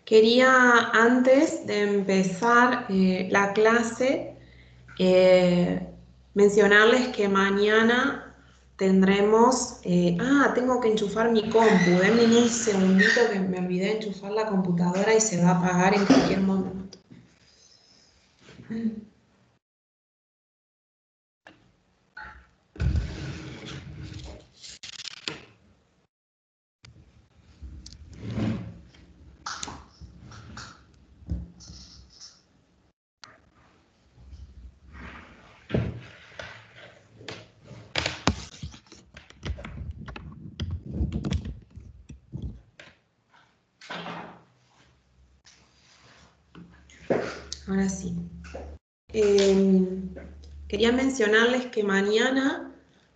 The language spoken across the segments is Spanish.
Quería, antes de empezar la clase, mencionarles que mañana tendremos... tengo que enchufar mi compu. Denme un segundito que me olvidé de enchufar la computadora y se va a apagar en cualquier momento. Ahora sí. Quería mencionarles que mañana,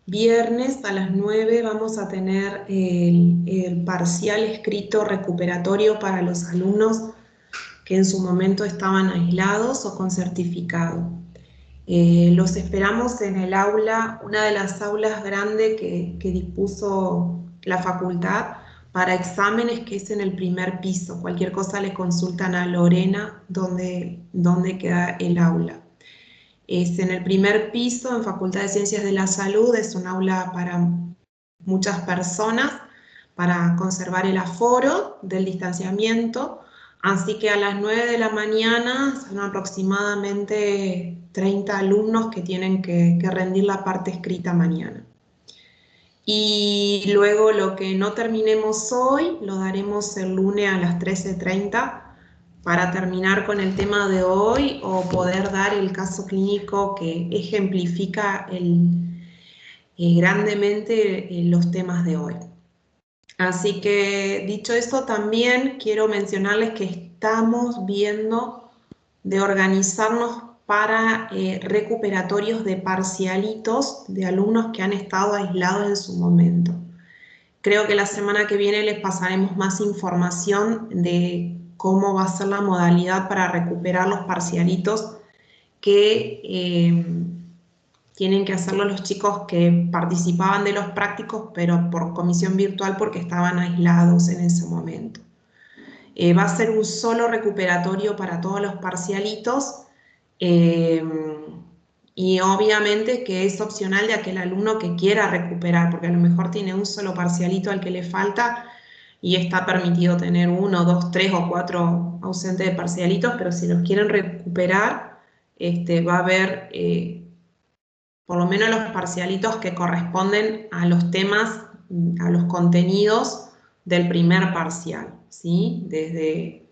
viernes a las 9, vamos a tener el parcial escrito recuperatorio para los alumnos que en su momento estaban aislados o con certificado. Los esperamos en el aula, una de las aulas grandes que dispuso la facultad para exámenes, que es en el primer piso. Cualquier cosa le consultan a Lorena dónde queda el aula. Es en el primer piso, en Facultad de Ciencias de la Salud, es un aula para muchas personas, para conservar el aforo del distanciamiento, así que a las 9 de la mañana son aproximadamente 30 alumnos que tienen que rendir la parte escrita mañana. Y luego lo que no terminemos hoy, lo daremos el lunes a las 13:30 para terminar con el tema de hoy o poder dar el caso clínico que ejemplifica grandemente los temas de hoy. Así que dicho eso, también quiero mencionarles que estamos viendo de organizarnos para recuperatorios de parcialitos de alumnos que han estado aislados en su momento. Creo que la semana que viene les pasaremos más información de cómo va a ser la modalidad para recuperar los parcialitos que tienen que hacerlo los chicos que participaban de los prácticos, pero por comisión virtual porque estaban aislados en ese momento. Va a ser un solo recuperatorio para todos los parcialitos y obviamente que es opcional de aquel alumno que quiera recuperar, porque a lo mejor tiene un solo parcialito al que le falta y está permitido tener 1, 2, 3 o 4 ausentes de parcialitos, pero si los quieren recuperar, va a haber por lo menos los parcialitos que corresponden a los temas, a los contenidos del primer parcial, ¿sí? Desde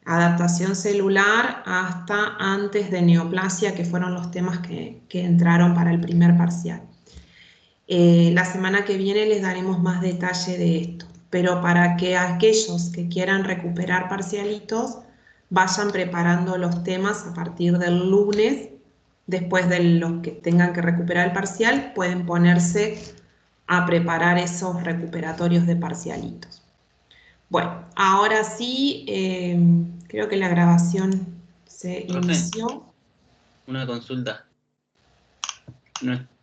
adaptación celular hasta antes de neoplasia, que fueron los temas que entraron para el primer parcial. La semana que viene les daremos más detalle de esto, pero para que aquellos que quieran recuperar parcialitos vayan preparando los temas a partir del lunes. Después de los que tengan que recuperar el parcial, pueden ponerse a preparar esos recuperatorios de parcialitos. Bueno, ahora sí, creo que la grabación se inició. Una consulta.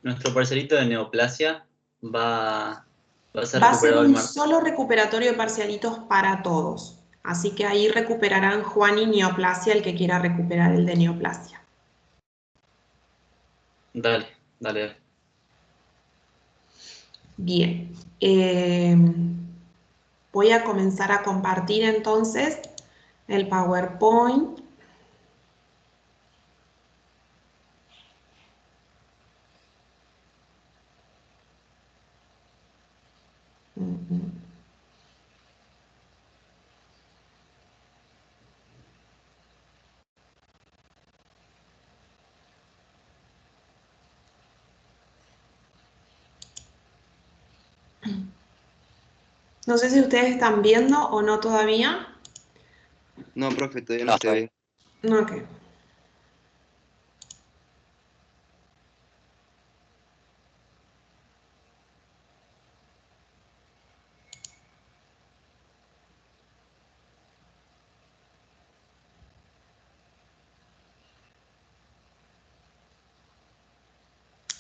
Nuestro parcialito de neoplasia va a ser Va a ser recuperado el un martes. solo recuperatorio de parcialitos para todos. Así que ahí recuperarán Juan y neoplasia, el que quiera recuperar el de neoplasia. Dale, dale, dale. Bien. Voy a comenzar a compartir entonces el PowerPoint. No sé si ustedes están viendo o no todavía. No, profe, todavía no se ve. Ok.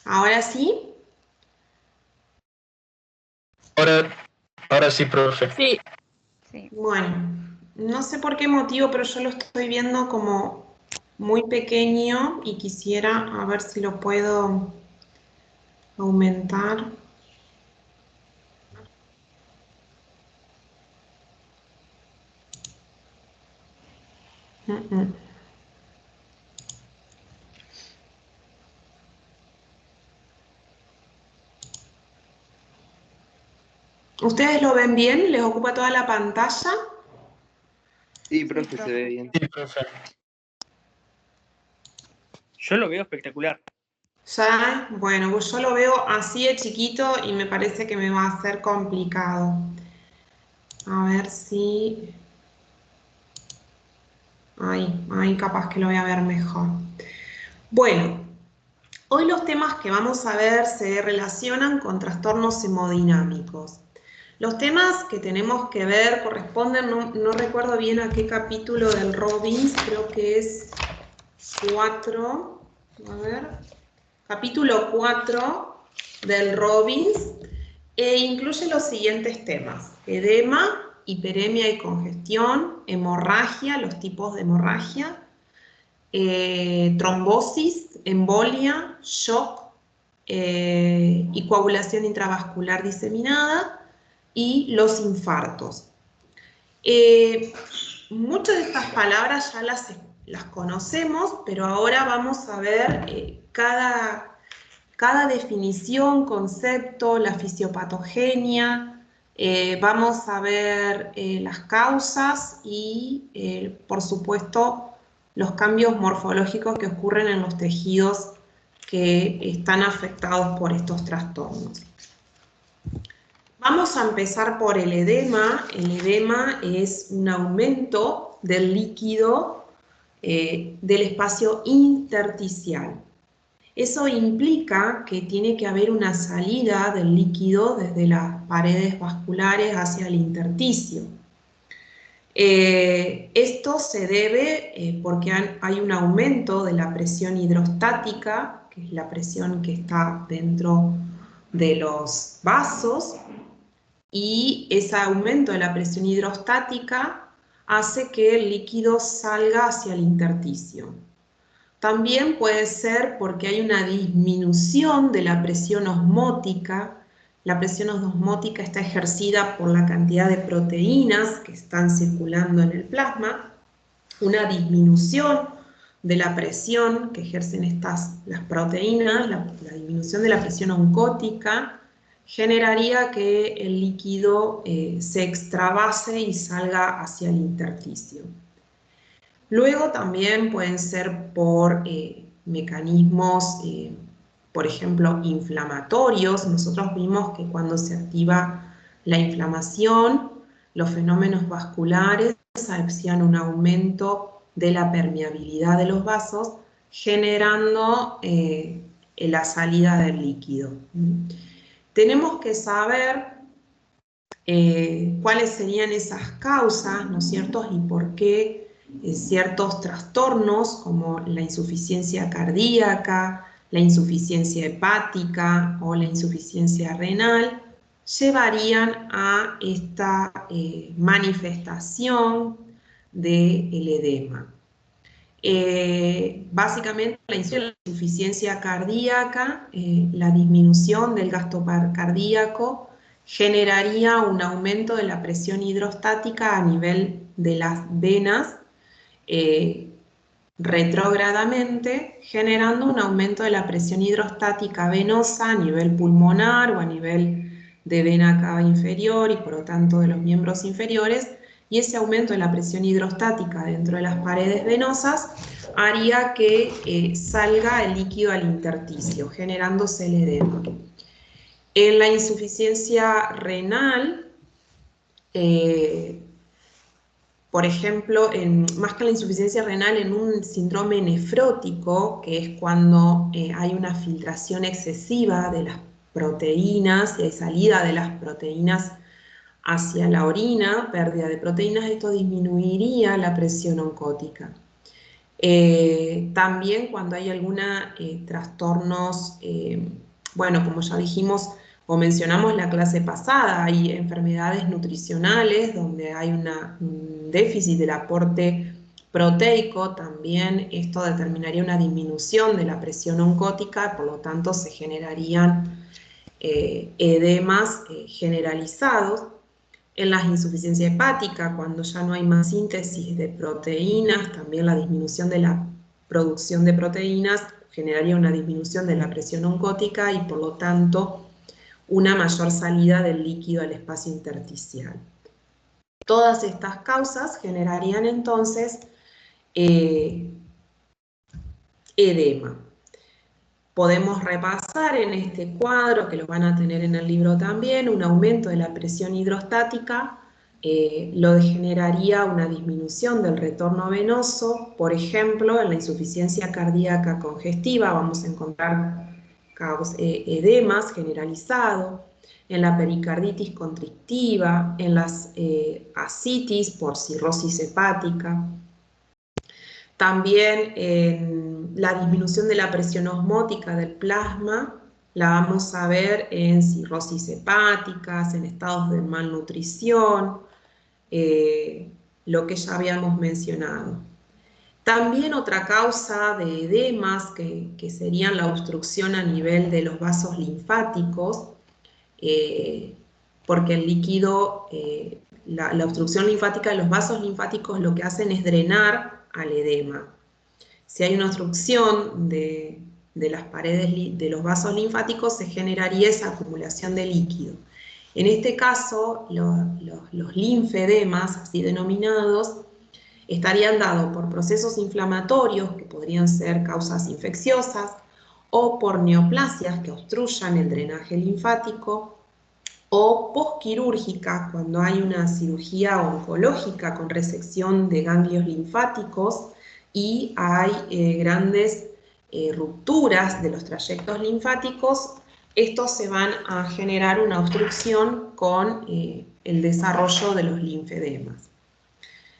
¿Ahora sí? Ahora sí, profe. Sí. Bueno, No sé por qué motivo, pero yo lo estoy viendo como muy pequeño y quisiera a ver si lo puedo aumentar. Mm, mm. ¿Ustedes lo ven bien? ¿Les ocupa toda la pantalla? Sí, profe, se ve bien. Sí, profe. Yo lo veo espectacular. Ya, bueno, pues yo lo veo así de chiquito y me parece que me va a ser complicado. A ver si... Ahí capaz que lo voy a ver mejor. Bueno, hoy los temas que vamos a ver se relacionan con trastornos hemodinámicos. Los temas que tenemos que ver corresponden, no recuerdo bien a qué capítulo del Robbins, creo que es 4, a ver, capítulo 4 del Robbins, e incluye los siguientes temas: edema, hiperemia y congestión, hemorragia, los tipos de hemorragia, trombosis, embolia, shock y coagulación intravascular diseminada, y los infartos. Muchas de estas palabras ya las conocemos, pero ahora vamos a ver cada definición, concepto, la fisiopatogenia, vamos a ver las causas y, por supuesto, los cambios morfológicos que ocurren en los tejidos que están afectados por estos trastornos. Vamos a empezar por el edema. El edema es un aumento del líquido del espacio intersticial. Eso implica que tiene que haber una salida del líquido desde las paredes vasculares hacia el intersticio. Esto se debe porque hay un aumento de la presión hidrostática, que es la presión que está dentro de los vasos, y ese aumento de la presión hidrostática hace que el líquido salga hacia el intersticio. También puede ser porque hay una disminución de la presión osmótica. La presión osmótica está ejercida por la cantidad de proteínas que están circulando en el plasma. Una disminución de la presión que ejercen las proteínas, la disminución de la presión oncótica, generaría que el líquido se extravase y salga hacia el intersticio. Luego también pueden ser por mecanismos, por ejemplo, inflamatorios. Nosotros vimos que cuando se activa la inflamación, los fenómenos vasculares hacían un aumento de la permeabilidad de los vasos, generando la salida del líquido. Tenemos que saber cuáles serían esas causas, ¿no es cierto?, y por qué ciertos trastornos como la insuficiencia cardíaca, la insuficiencia hepática o la insuficiencia renal llevarían a esta manifestación del edema. Básicamente la insuficiencia cardíaca, la disminución del gasto cardíaco, generaría un aumento de la presión hidrostática a nivel de las venas retrógradamente, generando un aumento de la presión hidrostática venosa a nivel pulmonar o a nivel de vena cava inferior y por lo tanto de los miembros inferiores, y ese aumento de la presión hidrostática dentro de las paredes venosas haría que salga el líquido al intersticio, generándose el edema. En la insuficiencia renal, por ejemplo, más que la insuficiencia renal, en un síndrome nefrótico, que es cuando hay una filtración excesiva de las proteínas y hay salida de las proteínas hacia la orina, pérdida de proteínas, esto disminuiría la presión oncótica. También cuando hay algunos trastornos, bueno, como ya dijimos, O mencionamos la clase pasada, hay enfermedades nutricionales donde hay un déficit del aporte proteico, también esto determinaría una disminución de la presión oncótica, por lo tanto se generarían edemas generalizados. En la insuficiencia hepática, cuando ya no hay más síntesis de proteínas, también la disminución de la producción de proteínas generaría una disminución de la presión oncótica y por lo tanto una mayor salida del líquido al espacio intersticial. Todas estas causas generarían entonces edema. Podemos repasar en este cuadro, que lo van a tener en el libro también, un aumento de la presión hidrostática, lo generaría una disminución del retorno venoso. Por ejemplo, en la insuficiencia cardíaca congestiva vamos a encontrar edemas generalizados, en la pericarditis constrictiva, en las ascitis por cirrosis hepática. También en la disminución de la presión osmótica del plasma la vamos a ver en cirrosis hepáticas, en estados de malnutrición, lo que ya habíamos mencionado. También otra causa de edemas que serían la obstrucción a nivel de los vasos linfáticos, porque el líquido, la obstrucción linfática de los vasos linfáticos lo que hacen es drenar al edema. Si hay una obstrucción de las paredes de los vasos linfáticos, se generaría esa acumulación de líquido. En este caso, los linfedemas, así denominados, estarían dados por procesos inflamatorios, que podrían ser causas infecciosas, o por neoplasias que obstruyan el drenaje linfático, o posquirúrgicas, cuando hay una cirugía oncológica con resección de ganglios linfáticos y hay grandes rupturas de los trayectos linfáticos. Estos se van a generar una obstrucción con el desarrollo de los linfedemas.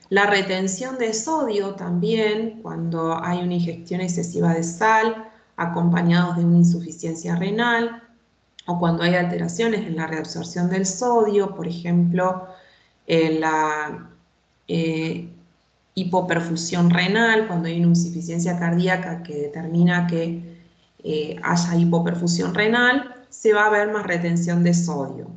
La retención de sodio también, cuando hay una ingestión excesiva de sal, acompañados de una insuficiencia renal, o cuando hay alteraciones en la reabsorción del sodio, por ejemplo, en la hipoperfusión renal, cuando hay una insuficiencia cardíaca que determina que haya hipoperfusión renal, se va a ver más retención de sodio.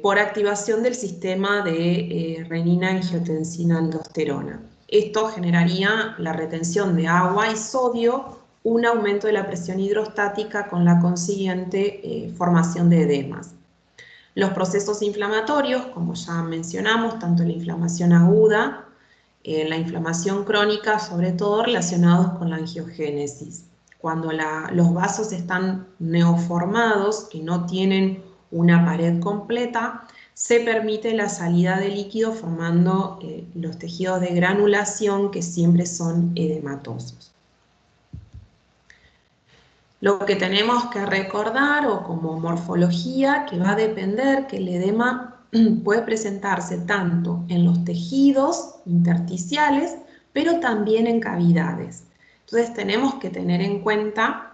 Por activación del sistema de renina-angiotensina-aldosterona. Esto generaría la retención de agua y sodio, un aumento de la presión hidrostática con la consiguiente formación de edemas. Los procesos inflamatorios, como ya mencionamos, tanto la inflamación aguda, la inflamación crónica, sobre todo relacionados con la angiogénesis. Cuando los vasos están neoformados, que no tienen una pared completa, se permite la salida de líquido formando los tejidos de granulación que siempre son edematosos. Lo que tenemos que recordar, o como morfología, que va a depender que el edema puede presentarse tanto en los tejidos intersticiales, pero también en cavidades. Entonces tenemos que tener en cuenta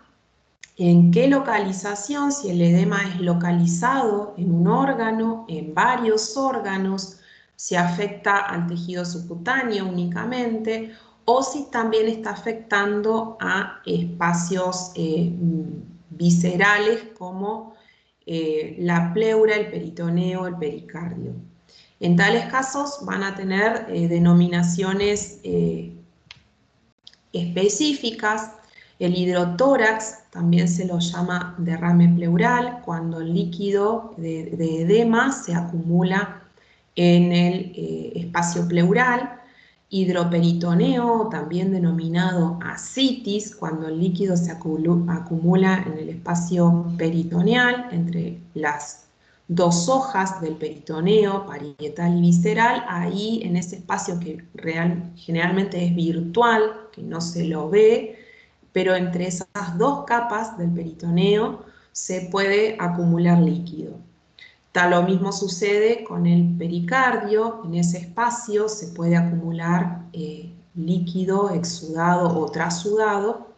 en qué localización, si el edema es localizado en un órgano, en varios órganos, si afecta al tejido subcutáneo únicamente, o si también está afectando a espacios viscerales como la pleura, el peritoneo, el pericardio. En tales casos van a tener denominaciones específicas. El hidrotórax también se lo llama derrame pleural, cuando el líquido de edema se acumula en el espacio pleural. Hidroperitoneo, también denominado ascitis, cuando el líquido se acumula en el espacio peritoneal, entre las dos hojas del peritoneo, parietal y visceral. Ahí, en ese espacio que generalmente es virtual, que no se lo ve, pero entre esas dos capas del peritoneo se puede acumular líquido. Lo mismo sucede con el pericardio. En ese espacio se puede acumular líquido exudado o trasudado.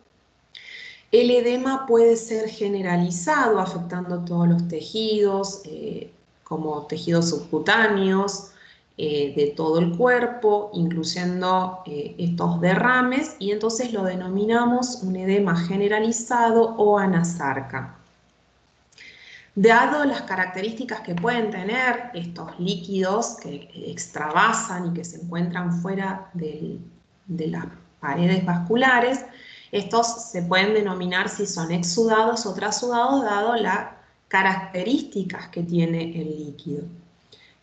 El edema puede ser generalizado, afectando todos los tejidos, como tejidos subcutáneos, de todo el cuerpo, incluyendo estos derrames, y entonces lo denominamos un edema generalizado o anasarca. Dado las características que pueden tener estos líquidos que extravasan y que se encuentran fuera de las paredes vasculares, estos se pueden denominar si son exudados o trasudados, dado las características que tiene el líquido.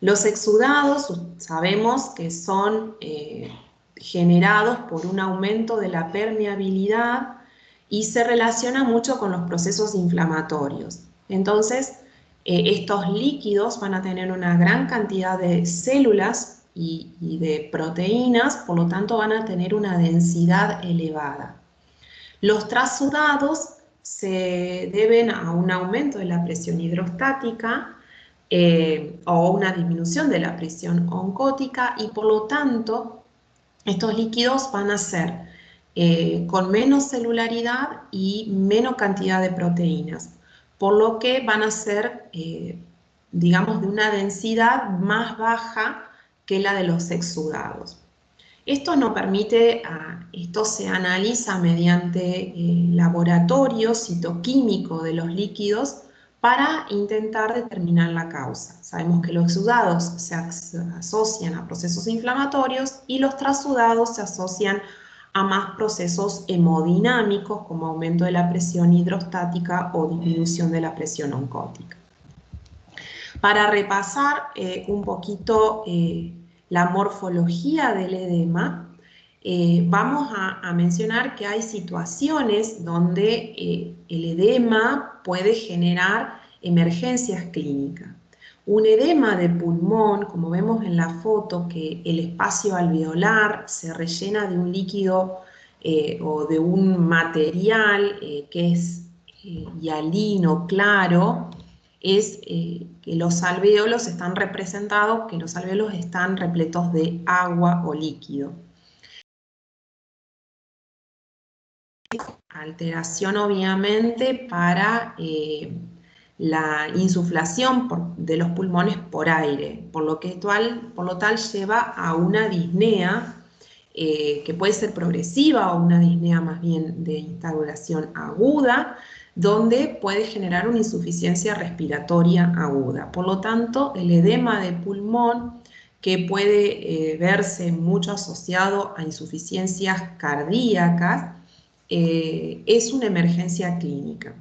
Los exudados sabemos que son generados por un aumento de la permeabilidad y se relaciona mucho con los procesos inflamatorios. Entonces, estos líquidos van a tener una gran cantidad de células y de proteínas, por lo tanto van a tener una densidad elevada. Los trasudados se deben a un aumento de la presión hidrostática o una disminución de la presión oncótica, y por lo tanto estos líquidos van a ser con menos celularidad y menos cantidad de proteínas, por lo que van a ser, digamos, de una densidad más baja que la de los exudados. Esto nos permite, esto se analiza mediante laboratorio citoquímico de los líquidos para intentar determinar la causa. Sabemos que los exudados se asocian a procesos inflamatorios y los trasudados se asocian a más procesos hemodinámicos, como aumento de la presión hidrostática o disminución de la presión oncótica. Para repasar un poquito la morfología del edema, vamos a mencionar que hay situaciones donde el edema puede generar emergencias clínicas. Un edema de pulmón, como vemos en la foto, que el espacio alveolar se rellena de un líquido o de un material que es hialino claro, es que los alvéolos están representados, que los alvéolos están repletos de agua o líquido. Alteración obviamente para la insuflación de los pulmones por aire, por lo tal lleva a una disnea que puede ser progresiva o una disnea más bien de instauración aguda, donde puede generar una insuficiencia respiratoria aguda. Por lo tanto, el edema de pulmón, que puede verse mucho asociado a insuficiencias cardíacas, es una emergencia clínica.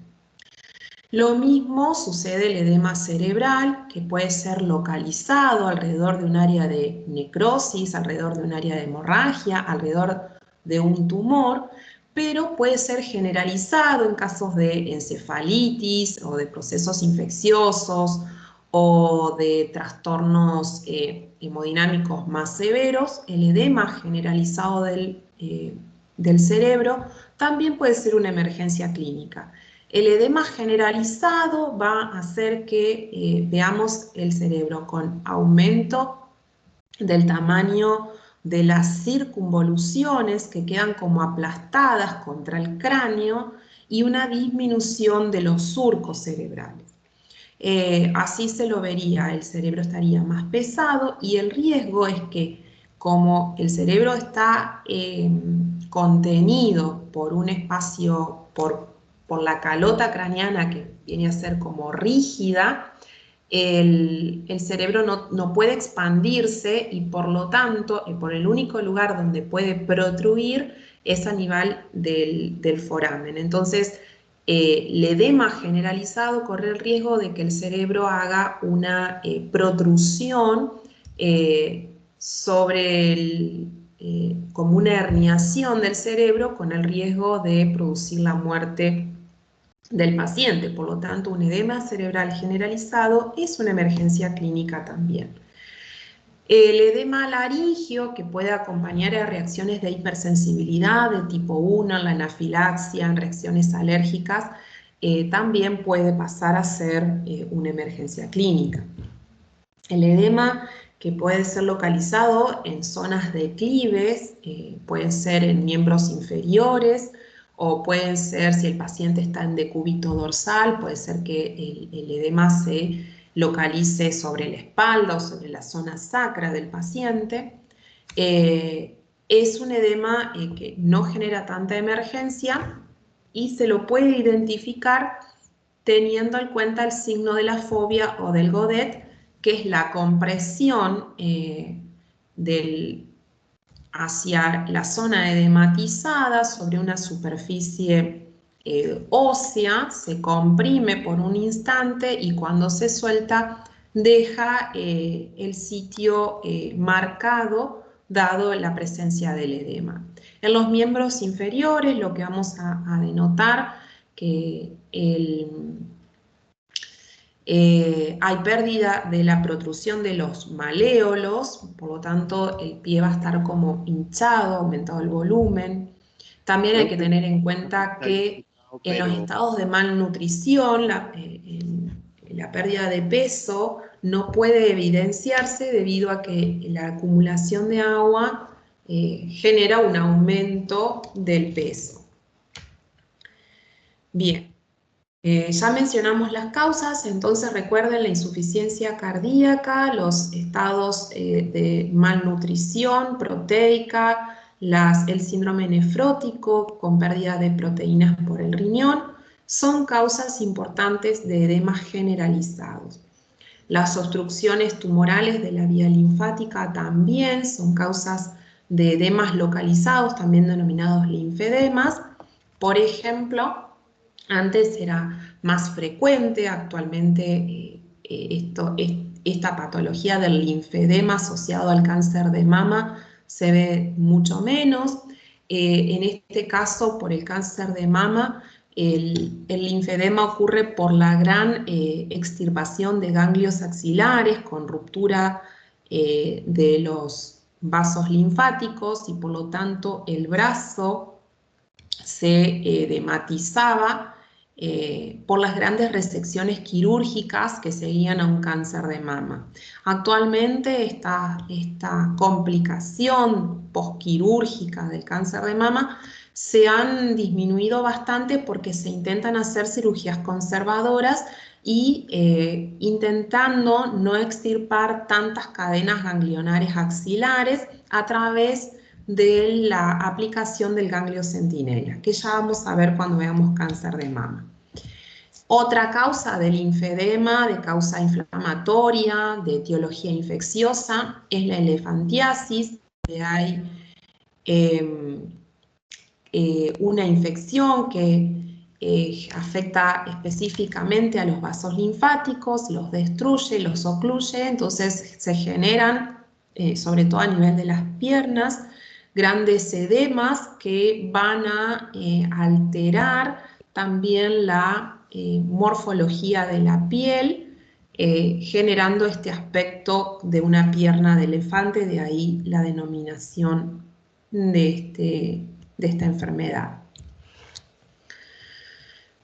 Lo mismo sucede el edema cerebral, que puede ser localizado alrededor de un área de necrosis, alrededor de un área de hemorragia, alrededor de un tumor, pero puede ser generalizado en casos de encefalitis o de procesos infecciosos o de trastornos hemodinámicos más severos. El edema generalizado del cerebro también puede ser una emergencia clínica. El edema generalizado va a hacer que veamos el cerebro con aumento del tamaño de las circunvoluciones que quedan como aplastadas contra el cráneo y una disminución de los surcos cerebrales. Así se lo vería, el cerebro estaría más pesado, y el riesgo es que, como el cerebro está contenido por un espacio, por la calota craneana, que viene a ser como rígida, el cerebro no puede expandirse, y por lo tanto, por el único lugar donde puede protruir es a nivel del foramen. Entonces, el edema generalizado corre el riesgo de que el cerebro haga una protrusión como una herniación del cerebro, con el riesgo de producir la muerte del paciente. Por lo tanto, un edema cerebral generalizado es una emergencia clínica también. El edema laringio, que puede acompañar a reacciones de hipersensibilidad de tipo 1, la anafilaxia, en reacciones alérgicas, también puede pasar a ser una emergencia clínica. El edema, que puede ser localizado en zonas declives, pueden ser en miembros inferiores o pueden ser, si el paciente está en decúbito dorsal, puede ser que el edema se localice sobre la espalda o sobre la zona sacra del paciente. Es un edema que no genera tanta emergencia y se lo puede identificar teniendo en cuenta el signo de la fobia o del Godet, que es la compresión hacia la zona edematizada sobre una superficie ósea, se comprime por un instante y cuando se suelta deja el sitio marcado dado la presencia del edema. En los miembros inferiores lo que vamos a denotar que hay pérdida de la protrusión de los maléolos, por lo tanto el pie va a estar como hinchado, aumentado el volumen. También hay que tener en cuenta que en los estados de malnutrición, la pérdida de peso no puede evidenciarse debido a que la acumulación de agua genera un aumento del peso. Bien. Ya mencionamos las causas, entonces recuerden la insuficiencia cardíaca, los estados de malnutrición proteica, el síndrome nefrótico con pérdida de proteínas por el riñón, son causas importantes de edemas generalizados. Las obstrucciones tumorales de la vía linfática también son causas de edemas localizados, también denominados linfedemas. Por ejemplo, antes era más frecuente, actualmente esta patología del linfedema asociado al cáncer de mama se ve mucho menos. En este caso, por el cáncer de mama, el linfedema ocurre por la gran extirpación de ganglios axilares con ruptura de los vasos linfáticos y por lo tanto el brazo se edematizaba por las grandes resecciones quirúrgicas que seguían a un cáncer de mama. Actualmente esta complicación posquirúrgica del cáncer de mama se han disminuido bastante porque se intentan hacer cirugías conservadoras y intentando no extirpar tantas cadenas ganglionares axilares a través de la aplicación del ganglio centinela, que ya vamos a ver cuando veamos cáncer de mama. Otra causa del linfedema, de causa inflamatoria, de etiología infecciosa, es la elefantiasis, donde hay una infección que afecta específicamente a los vasos linfáticos, los destruye, los ocluye, entonces se generan, sobre todo a nivel de las piernas, grandes edemas que van a alterar también la morfología de la piel, generando este aspecto de una pierna de elefante, de ahí la denominación de esta enfermedad.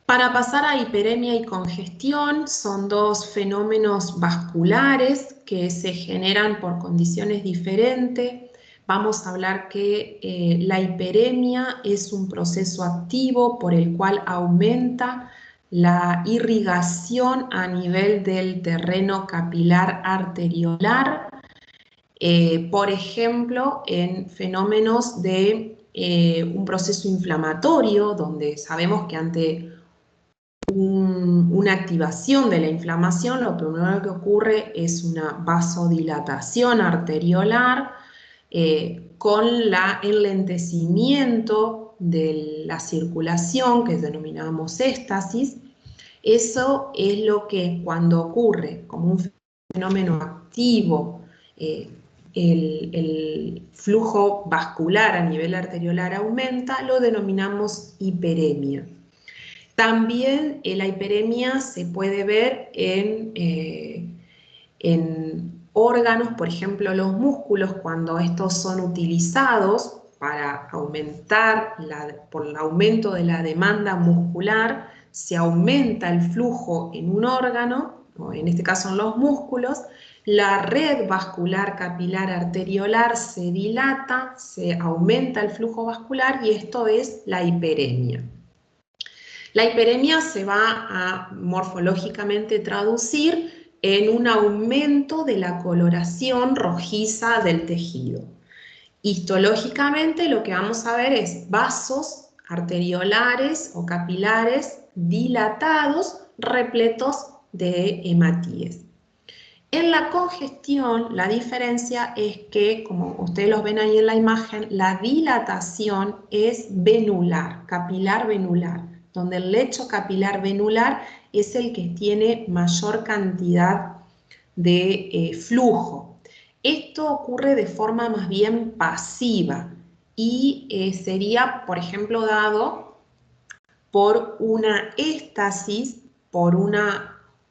Para pasar a hiperemia y congestión, son dos fenómenos vasculares que se generan por condiciones diferentes. Vamos a hablar que la hiperemia es un proceso activo por el cual aumenta la irrigación a nivel del terreno capilar arteriolar, por ejemplo, en fenómenos de un proceso inflamatorio, donde sabemos que ante una activación de la inflamación, lo primero que ocurre es una vasodilatación arteriolar con el enlentecimiento de la circulación, que denominamos éstasis. Eso es lo que cuando ocurre como un fenómeno activo, el flujo vascular a nivel arteriolar aumenta, lo denominamos hiperemia. También la hiperemia se puede ver en órganos, por ejemplo los músculos, cuando estos son utilizados para aumentar, por el aumento de la demanda muscular, se aumenta el flujo en un órgano o en este caso en los músculos, la red vascular capilar arteriolar se dilata, se aumenta el flujo vascular y esto es la hiperemia. La hiperemia se va a morfológicamente traducir en un aumento de la coloración rojiza del tejido. Histológicamente lo que vamos a ver es vasos arteriolares o capilares dilatados, repletos de hematíes. En la congestión, la diferencia es que, como ustedes los ven ahí en la imagen, la dilatación es venular, capilar venular, donde el lecho capilar venular es el que tiene mayor cantidad de flujo. Esto ocurre de forma más bien pasiva y sería, por ejemplo, dado por una éstasis, por una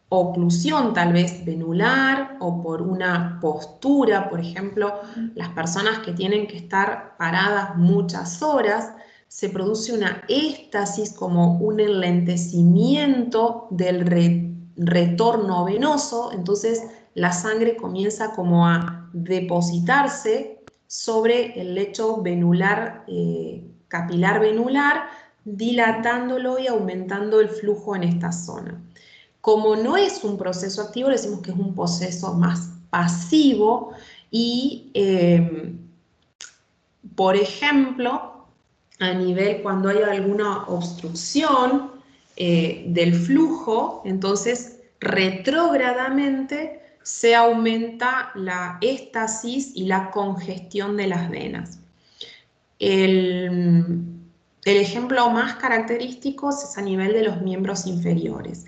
oclusión tal vez venular o por una postura, por ejemplo, las personas que tienen que estar paradas muchas horas, se produce una éstasis como un enlentecimiento del retorno venoso, entonces la sangre comienza como a depositarse sobre el lecho venular, capilar venular, dilatándolo y aumentando el flujo en esta zona. Como no es un proceso activo, le decimos que es un proceso más pasivo y, por ejemplo, a nivel cuando hay alguna obstrucción del flujo, entonces retrógradamente se aumenta la éstasis y la congestión de las venas. El ejemplo más característico es a nivel de los miembros inferiores.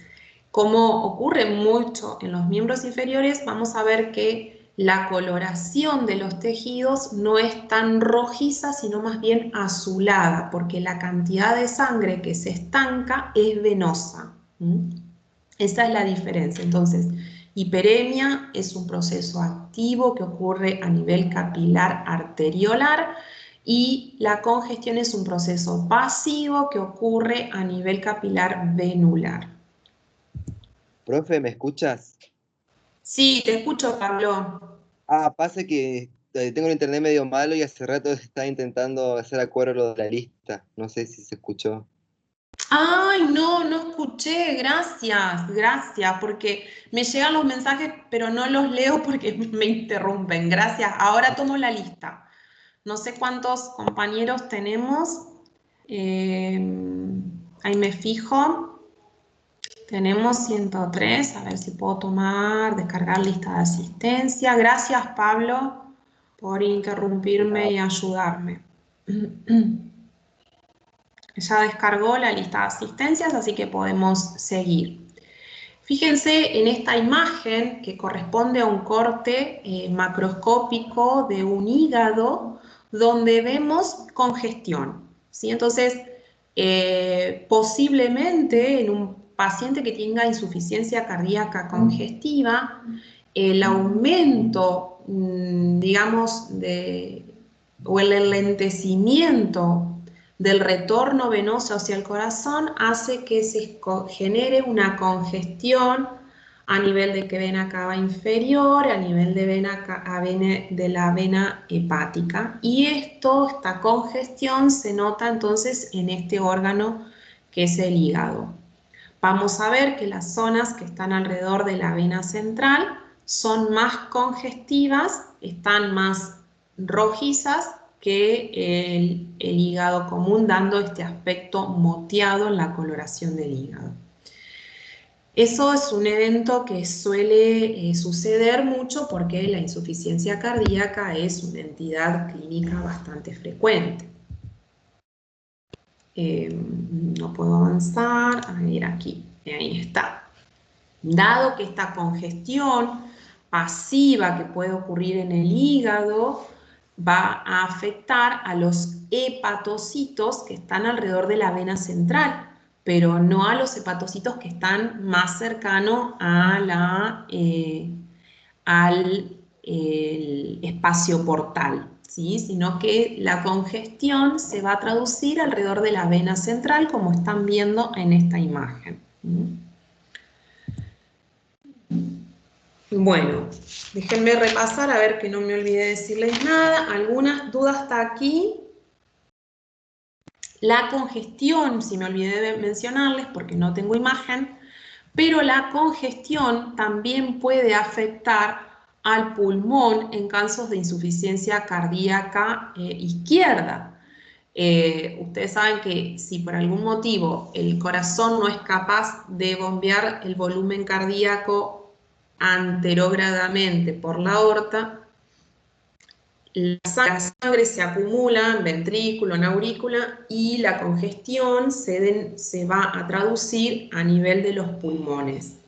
Como ocurre mucho en los miembros inferiores, vamos a ver que la coloración de los tejidos no es tan rojiza, sino más bien azulada, porque la cantidad de sangre que se estanca es venosa. Esa es la diferencia. Entonces, hiperemia es un proceso activo que ocurre a nivel capilar arteriolar y la congestión es un proceso pasivo que ocurre a nivel capilar venular. Profe, ¿me escuchas? Sí, te escucho, Pablo. Pasa que tengo el internet medio malo y hace rato estaba intentando hacer acuerdo lo de la lista. No sé si se escuchó. Ay, no escuché, gracias, porque me llegan los mensajes, pero no los leo porque me interrumpen, gracias. Ahora tomo la lista. No sé cuántos compañeros tenemos, ahí me fijo. Tenemos 103, a ver si puedo descargar lista de asistencia. Gracias, Pablo, por interrumpirme y ayudarme. Ya descargó la lista de asistencias, así que podemos seguir. Fíjense en esta imagen que corresponde a un corte macroscópico de un hígado donde vemos congestión, ¿sí? Entonces, posiblemente en un paciente que tenga insuficiencia cardíaca congestiva, el aumento, digamos, o el enlentecimiento del retorno venoso hacia el corazón hace que se genere una congestión a nivel de vena cava inferior, a nivel de la vena hepática. Y esta congestión se nota entonces en este órgano que es el hígado. Vamos a ver que las zonas que están alrededor de la vena central son más congestivas, están más rojizas que el hígado común, dando este aspecto moteado en la coloración del hígado. Eso es un evento que suele suceder mucho porque la insuficiencia cardíaca es una entidad clínica bastante frecuente. No puedo avanzar, a ver aquí, ahí está. Dado que esta congestión pasiva que puede ocurrir en el hígado va a afectar a los hepatocitos que están alrededor de la vena central, pero no a los hepatocitos que están más cercanos a al espacio portal, ¿sí? Sino que la congestión se va a traducir alrededor de la vena central, como están viendo en esta imagen. Bueno, déjenme repasar a ver que no me olvidé de decirles nada. ¿Algunas dudas hasta aquí? La congestión, si me olvidé de mencionarles porque no tengo imagen, pero la congestión también puede afectar al pulmón en casos de insuficiencia cardíaca izquierda. Ustedes saben que si por algún motivo el corazón no es capaz de bombear el volumen cardíaco anterogradamente por la aorta, la sangre se acumula en ventrículo, en aurícula y la congestión se va a traducir a nivel de los pulmones.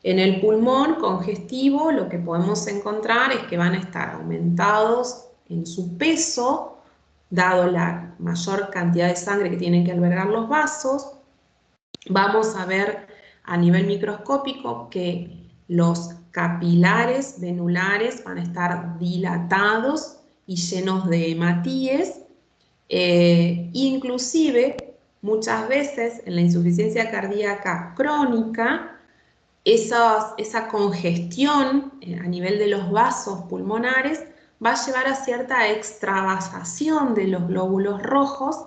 En el pulmón congestivo lo que podemos encontrar es que van a estar aumentados en su peso, dado la mayor cantidad de sangre que tienen que albergar los vasos. Vamos a ver a nivel microscópico que los capilares venulares van a estar dilatados y llenos de hematíes. Inclusive, muchas veces en la insuficiencia cardíaca crónica, esa congestión a nivel de los vasos pulmonares va a llevar a cierta extravasación de los glóbulos rojos,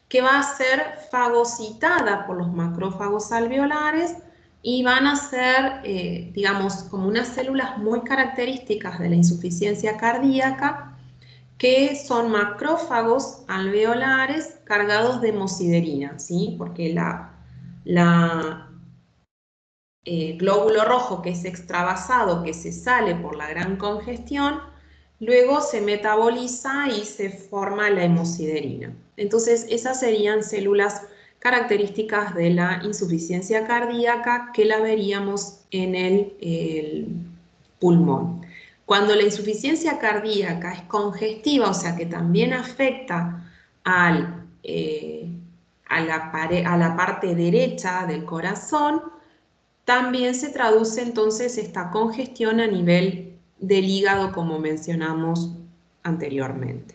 que va a ser fagocitada por los macrófagos alveolares y van a ser, digamos, como unas células muy características de la insuficiencia cardíaca, que son macrófagos alveolares cargados de hemosiderina, ¿sí? Porque glóbulo rojo que es extravasado, que se sale por la gran congestión, luego se metaboliza y se forma la hemosiderina. Entonces, esas serían células características de la insuficiencia cardíaca que la veríamos en el pulmón. Cuando la insuficiencia cardíaca es congestiva, o sea que también afecta a la parte derecha del corazón, también se traduce entonces esta congestión a nivel del hígado, como mencionamos anteriormente.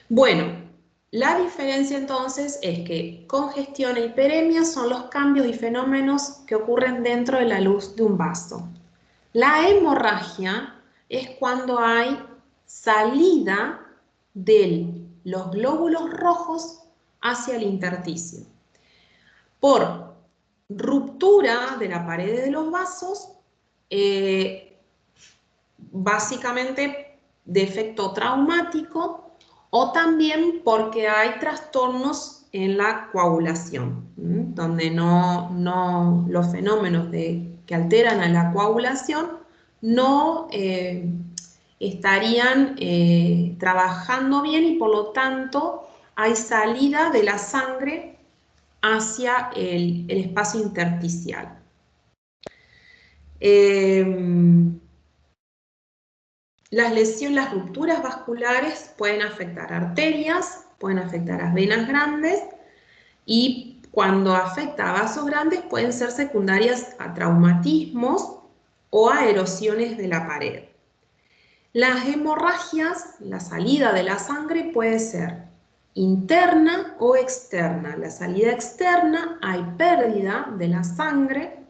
Bueno, la diferencia entonces es que congestión e hiperemia son los cambios y fenómenos que ocurren dentro de la luz de un vaso. La hemorragia es cuando hay salida de los glóbulos rojos hacia el intersticio por ruptura de la pared de los vasos, básicamente de efecto traumático, o también porque hay trastornos en la coagulación, donde los fenómenos que alteran a la coagulación no estarían trabajando bien y por lo tanto hay salida de la sangre hacia el espacio intersticial. Las rupturas vasculares pueden afectar arterias, pueden afectar a venas grandes y cuando afecta a vasos grandes pueden ser secundarias a traumatismos o a erosiones de la pared. Las hemorragias, la salida de la sangre puede ser interna o externa. La salida externa, hay pérdida de la sangre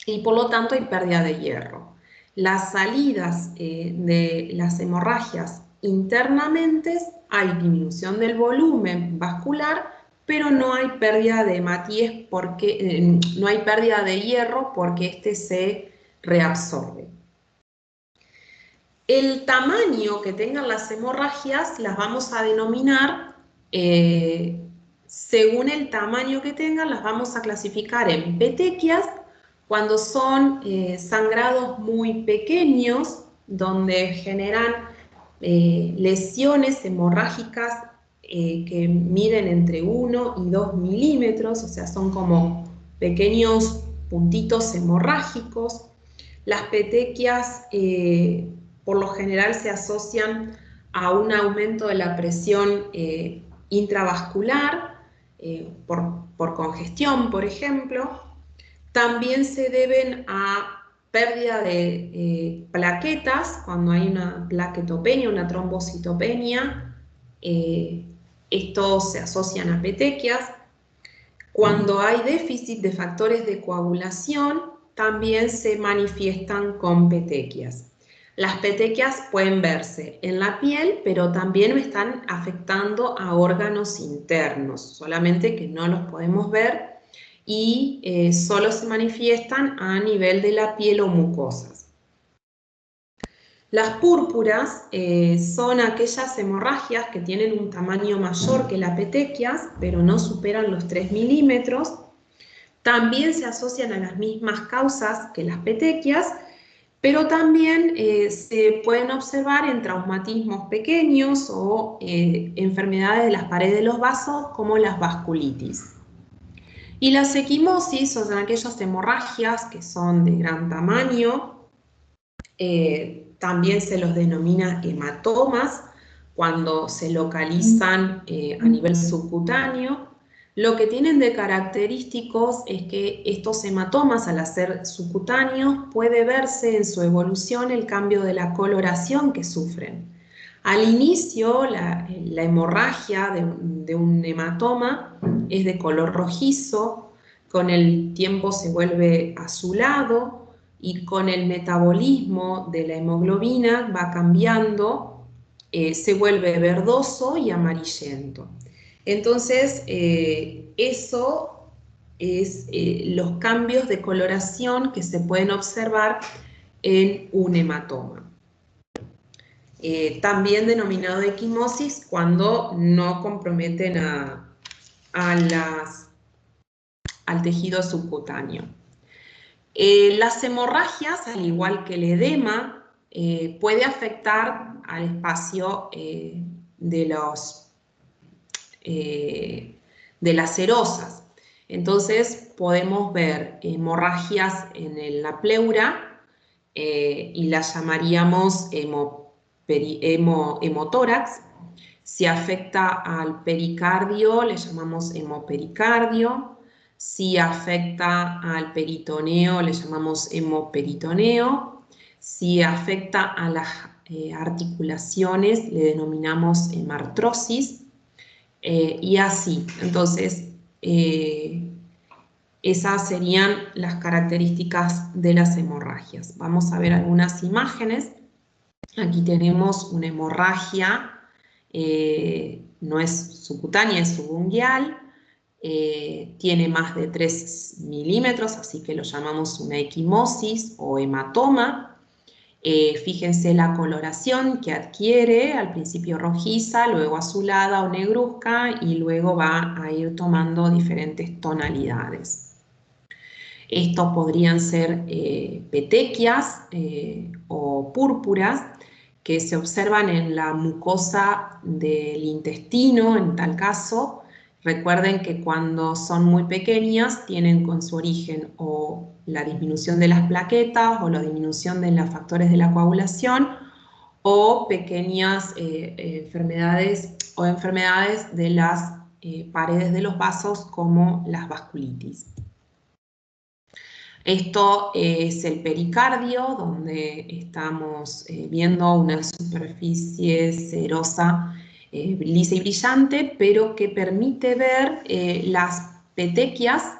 y por lo tanto hay pérdida de hierro. Las salidas de las hemorragias internamente, hay disminución del volumen vascular, pero no hay pérdida de hematíes porque no hay pérdida de hierro porque este se reabsorbe. El tamaño que tengan las hemorragias las vamos a denominar, según el tamaño que tengan, las vamos a clasificar en petequias, cuando son sangrados muy pequeños, donde generan lesiones hemorrágicas que miden entre 1 y 2 milímetros, o sea, son como pequeños puntitos hemorrágicos. Las petequias por lo general se asocian a un aumento de la presión intravascular por congestión, por ejemplo. También se deben a pérdida de plaquetas, cuando hay una plaquetopenia, una trombocitopenia, estos se asocian a petequias. Cuando hay déficit de factores de coagulación, también se manifiestan con petequias. Las petequias pueden verse en la piel, pero también están afectando a órganos internos, solamente que no los podemos ver y solo se manifiestan a nivel de la piel o mucosas. Las púrpuras son aquellas hemorragias que tienen un tamaño mayor que las petequias, pero no superan los 3 milímetros. También se asocian a las mismas causas que las petequias, pero también se pueden observar en traumatismos pequeños o enfermedades de las paredes de los vasos, como las vasculitis. Y las equimosis son aquellas hemorragias que son de gran tamaño. También se los denomina hematomas cuando se localizan a nivel subcutáneo. Lo que tienen de característicos es que estos hematomas, al ser subcutáneos, puede verse en su evolución el cambio de la coloración que sufren. Al inicio, la hemorragia de un hematoma es de color rojizo, con el tiempo se vuelve azulado, y con el metabolismo de la hemoglobina va cambiando, se vuelve verdoso y amarillento. Entonces, eso es los cambios de coloración que se pueden observar en un hematoma. También denominado equimosis cuando no comprometen al tejido subcutáneo. Las hemorragias, al igual que el edema, puede afectar al espacio de las serosas. Entonces podemos ver hemorragias en la pleura y las llamaríamos hemotórax. Si afecta al pericardio, le llamamos hemopericardio. Si afecta al peritoneo, le llamamos hemoperitoneo. Si afecta a las articulaciones, le denominamos hemartrosis. Y así. Entonces, esas serían las características de las hemorragias. Vamos a ver algunas imágenes. Aquí tenemos una hemorragia, no es subcutánea, es subungual. Tiene más de 3 milímetros, así que lo llamamos una equimosis o hematoma. Fíjense la coloración que adquiere, al principio rojiza, luego azulada o negruzca y luego va a ir tomando diferentes tonalidades. Estos podrían ser petequias o púrpuras que se observan en la mucosa del intestino, en tal caso. Recuerden que cuando son muy pequeñas tienen con su origen o la disminución de las plaquetas o la disminución de los factores de la coagulación o pequeñas enfermedades de las paredes de los vasos como las vasculitis. Esto es el pericardio, donde estamos viendo una superficie serosa lisa y brillante, pero que permite ver las petequias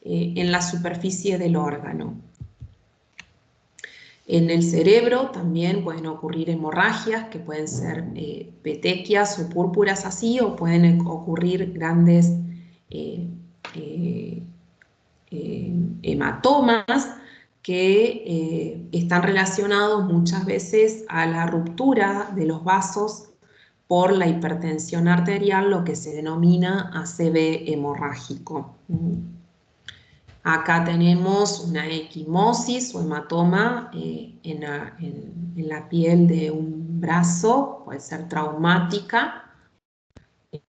en la superficie del órgano. En el cerebro también pueden ocurrir hemorragias que pueden ser petequias o púrpuras así, o pueden ocurrir grandes hematomas que están relacionados muchas veces a la ruptura de los vasos por la hipertensión arterial, lo que se denomina ACV hemorrágico. Acá tenemos una equimosis o hematoma en la piel de un brazo, puede ser traumática.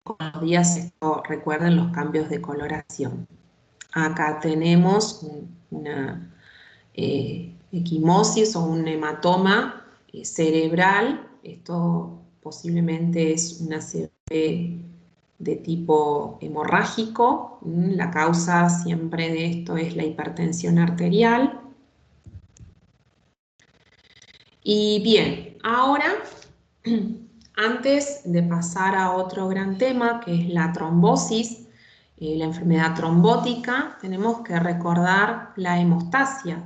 Con los días, recuerden los cambios de coloración. Acá tenemos una equimosis o un hematoma cerebral. Esto posiblemente es una ACV de tipo hemorrágico. La causa siempre de esto es la hipertensión arterial. Y bien, ahora, antes de pasar a otro gran tema, que es la trombosis, la enfermedad trombótica, tenemos que recordar la hemostasia.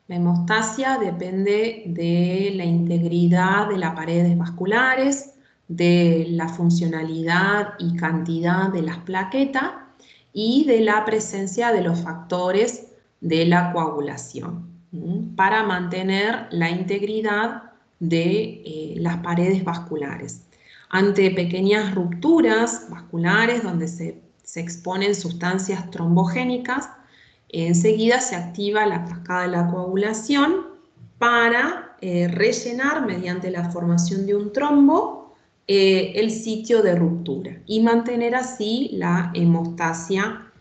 La hemostasia depende de la integridad de las paredes vasculares, de la funcionalidad y cantidad de las plaquetas y de la presencia de los factores de la coagulación, para mantener la integridad de las paredes vasculares. Ante pequeñas rupturas vasculares donde se exponen sustancias trombogénicas, enseguida se activa la cascada de la coagulación para rellenar mediante la formación de un trombo el sitio de ruptura y mantener así la hemostasia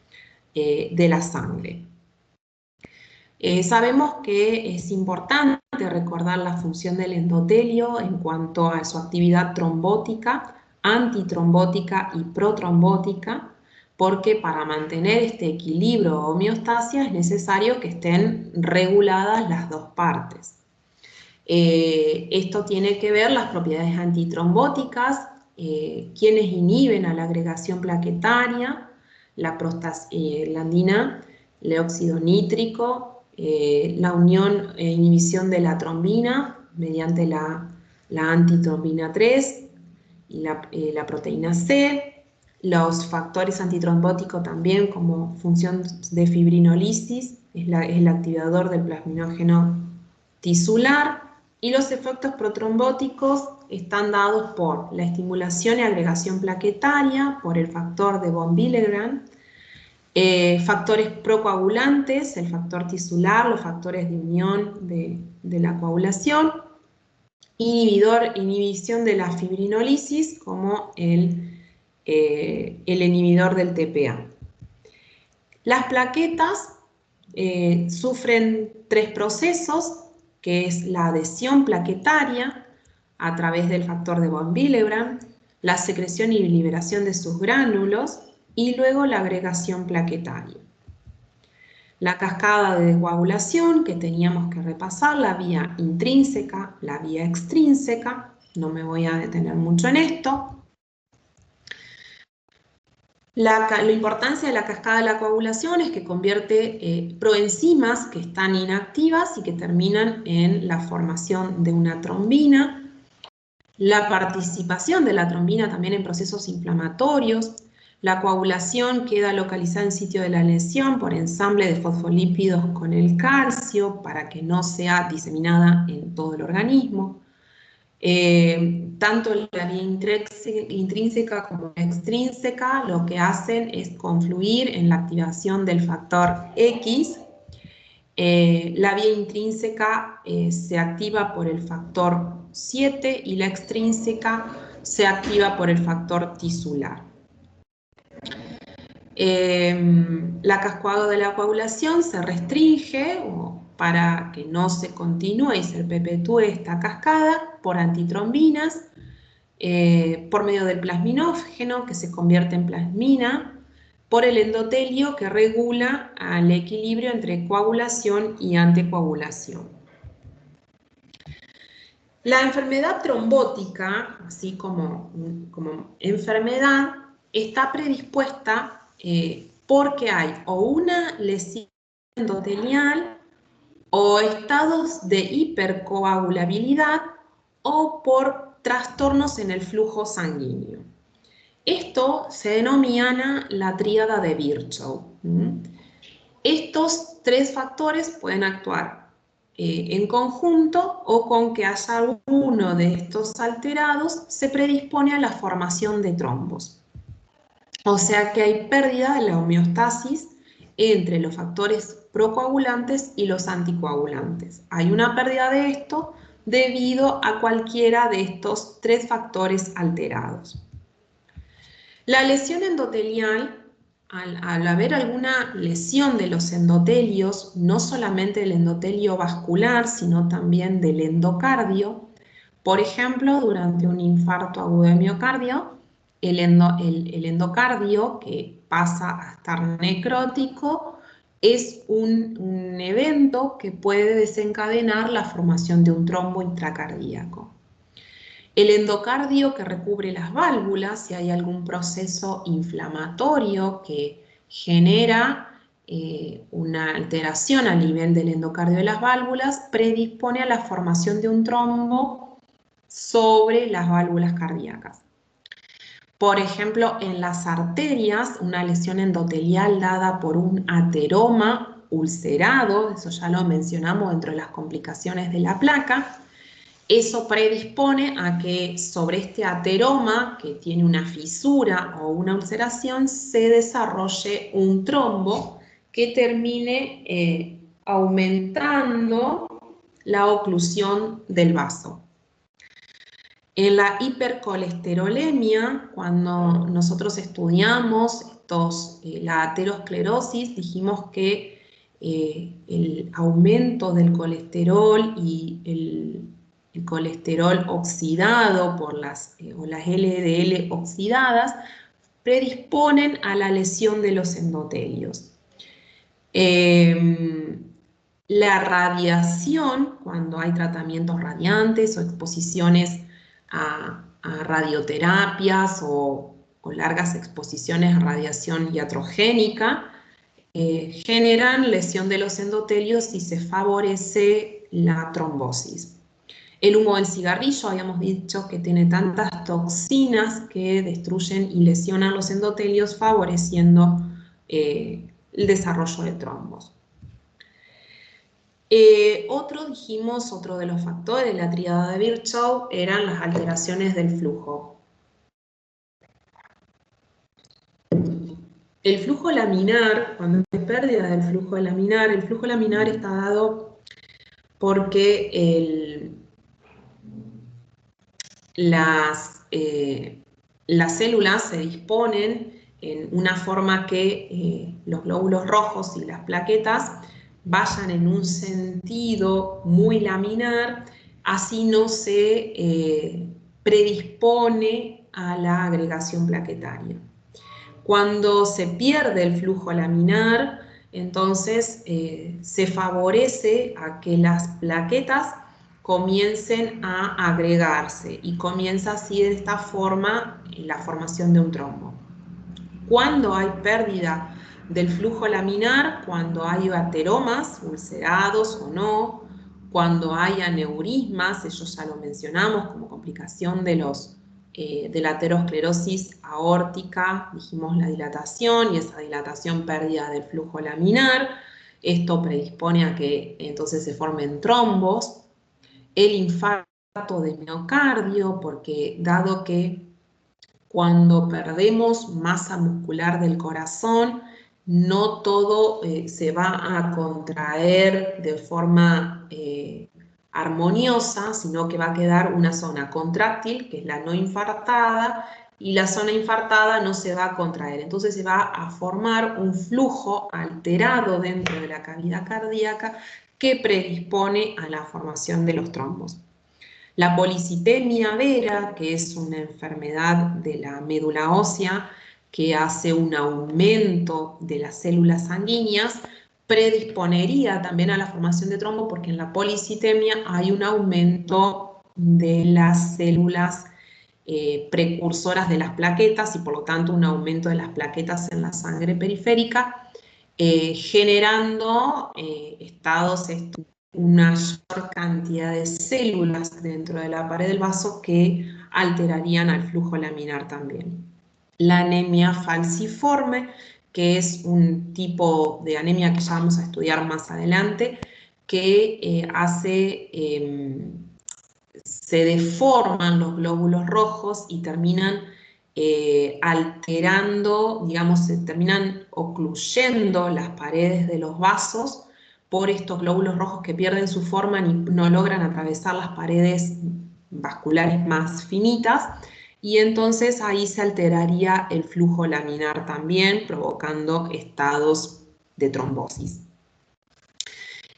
de la sangre. Sabemos que es importante recordar la función del endotelio en cuanto a su actividad trombótica, antitrombótica y protrombótica, porque para mantener este equilibrio o homeostasia es necesario que estén reguladas las dos partes. Esto tiene que ver las propiedades antitrombóticas, quienes inhiben a la agregación plaquetaria, la prostaglandina, el óxido nítrico, la unión e inhibición de la trombina mediante la antitrombina 3 y la proteína C, los factores antitrombóticos también como función de fibrinolisis, es el activador del plasminógeno tisular, y los efectos protrombóticos están dados por la estimulación y agregación plaquetaria, por el factor de von Willebrand, factores procoagulantes, el factor tisular, los factores de unión de la coagulación, inhibición de la fibrinolisis como el inhibidor del TPA. Las plaquetas sufren tres procesos, que es la adhesión plaquetaria a través del factor de von Willebrand, la secreción y liberación de sus gránulos y luego la agregación plaquetaria. La cascada de coagulación que teníamos que repasar, la vía intrínseca, la vía extrínseca, no me voy a detener mucho en esto. La importancia de la cascada de la coagulación es que convierte proenzimas que están inactivas y que terminan en la formación de una trombina. La participación de la trombina también en procesos inflamatorios. La coagulación queda localizada en sitio de la lesión por ensamble de fosfolípidos con el calcio para que no sea diseminada en todo el organismo. Tanto la vía intrínseca como la extrínseca lo que hacen es confluir en la activación del factor X. La vía intrínseca se activa por el factor 7 y la extrínseca se activa por el factor tisular. La cascada de la coagulación se restringe para que no se continúe y se perpetúe esta cascada por antitrombinas, por medio del plasminógeno que se convierte en plasmina, por el endotelio que regula el equilibrio entre coagulación y anticoagulación. La enfermedad trombótica, así como enfermedad, está predispuesta porque hay o una lesión endotelial o estados de hipercoagulabilidad o por trastornos en el flujo sanguíneo. Esto se denomina la tríada de Virchow. Estos tres factores pueden actuar en conjunto o con que haya alguno de estos alterados se predispone a la formación de trombos. O sea que hay pérdida de la homeostasis entre los factores procoagulantes y los anticoagulantes. Hay una pérdida de esto debido a cualquiera de estos tres factores alterados. La lesión endotelial, al haber alguna lesión de los endotelios, no solamente del endotelio vascular, sino también del endocardio, por ejemplo, durante un infarto agudo de miocardio, el endocardio, que pasa a estar necrótico, es un evento que puede desencadenar la formación de un trombo intracardíaco. El endocardio que recubre las válvulas, si hay algún proceso inflamatorio que genera una alteración a nivel del endocardio de las válvulas, predispone a la formación de un trombo sobre las válvulas cardíacas. Por ejemplo, en las arterias, una lesión endotelial dada por un ateroma ulcerado, eso ya lo mencionamos dentro de las complicaciones de la placa, eso predispone a que sobre este ateroma, que tiene una fisura o una ulceración, se desarrolle un trombo que termine aumentando la oclusión del vaso. En la hipercolesterolemia, cuando nosotros estudiamos la aterosclerosis, dijimos que el aumento del colesterol y el colesterol oxidado por o las LDL oxidadas predisponen a la lesión de los endotelios. La radiación, cuando hay tratamientos radiantes o exposiciones a radioterapias o largas exposiciones a radiación iatrogénica, generan lesión de los endotelios y se favorece la trombosis. El humo del cigarrillo, habíamos dicho que tiene tantas toxinas que destruyen y lesionan los endotelios, favoreciendo el desarrollo de trombos. Otro de los factores de la tríada de Virchow eran las alteraciones del flujo. El flujo laminar, cuando hay pérdida del flujo laminar, el flujo laminar está dado porque las células se disponen en una forma que los glóbulos rojos y las plaquetas vayan en un sentido muy laminar, así no se predispone a la agregación plaquetaria. Cuando se pierde el flujo laminar, entonces se favorece a que las plaquetas comiencen a agregarse y comienza así de esta forma la formación de un trombo. Cuando hay pérdida del flujo laminar, cuando hay ateromas, ulcerados o no, cuando hay aneurismas, eso ya lo mencionamos como complicación de la aterosclerosis aórtica, dijimos la dilatación y esa dilatación pérdida del flujo laminar, esto predispone a que entonces se formen trombos, el infarto de miocardio, porque dado que cuando perdemos masa muscular del corazón, no todo se va a contraer de forma armoniosa, sino que va a quedar una zona contráctil, que es la no infartada, y la zona infartada no se va a contraer. Entonces se va a formar un flujo alterado dentro de la cavidad cardíaca que predispone a la formación de los trombos. La policitemia vera, que es una enfermedad de la médula ósea que hace un aumento de las células sanguíneas, predisponería también a la formación de trombo porque en la policitemia hay un aumento de las células precursoras de las plaquetas y por lo tanto un aumento de las plaquetas en la sangre periférica, generando estados una mayor cantidad de células dentro de la pared del vaso que alterarían al flujo laminar también. La anemia falciforme, que es un tipo de anemia que ya vamos a estudiar más adelante, que se deforman los glóbulos rojos y terminan alterando, digamos, se terminan ocluyendo las paredes de los vasos por estos glóbulos rojos que pierden su forma y no logran atravesar las paredes vasculares más finitas, y entonces ahí se alteraría el flujo laminar también, provocando estados de trombosis.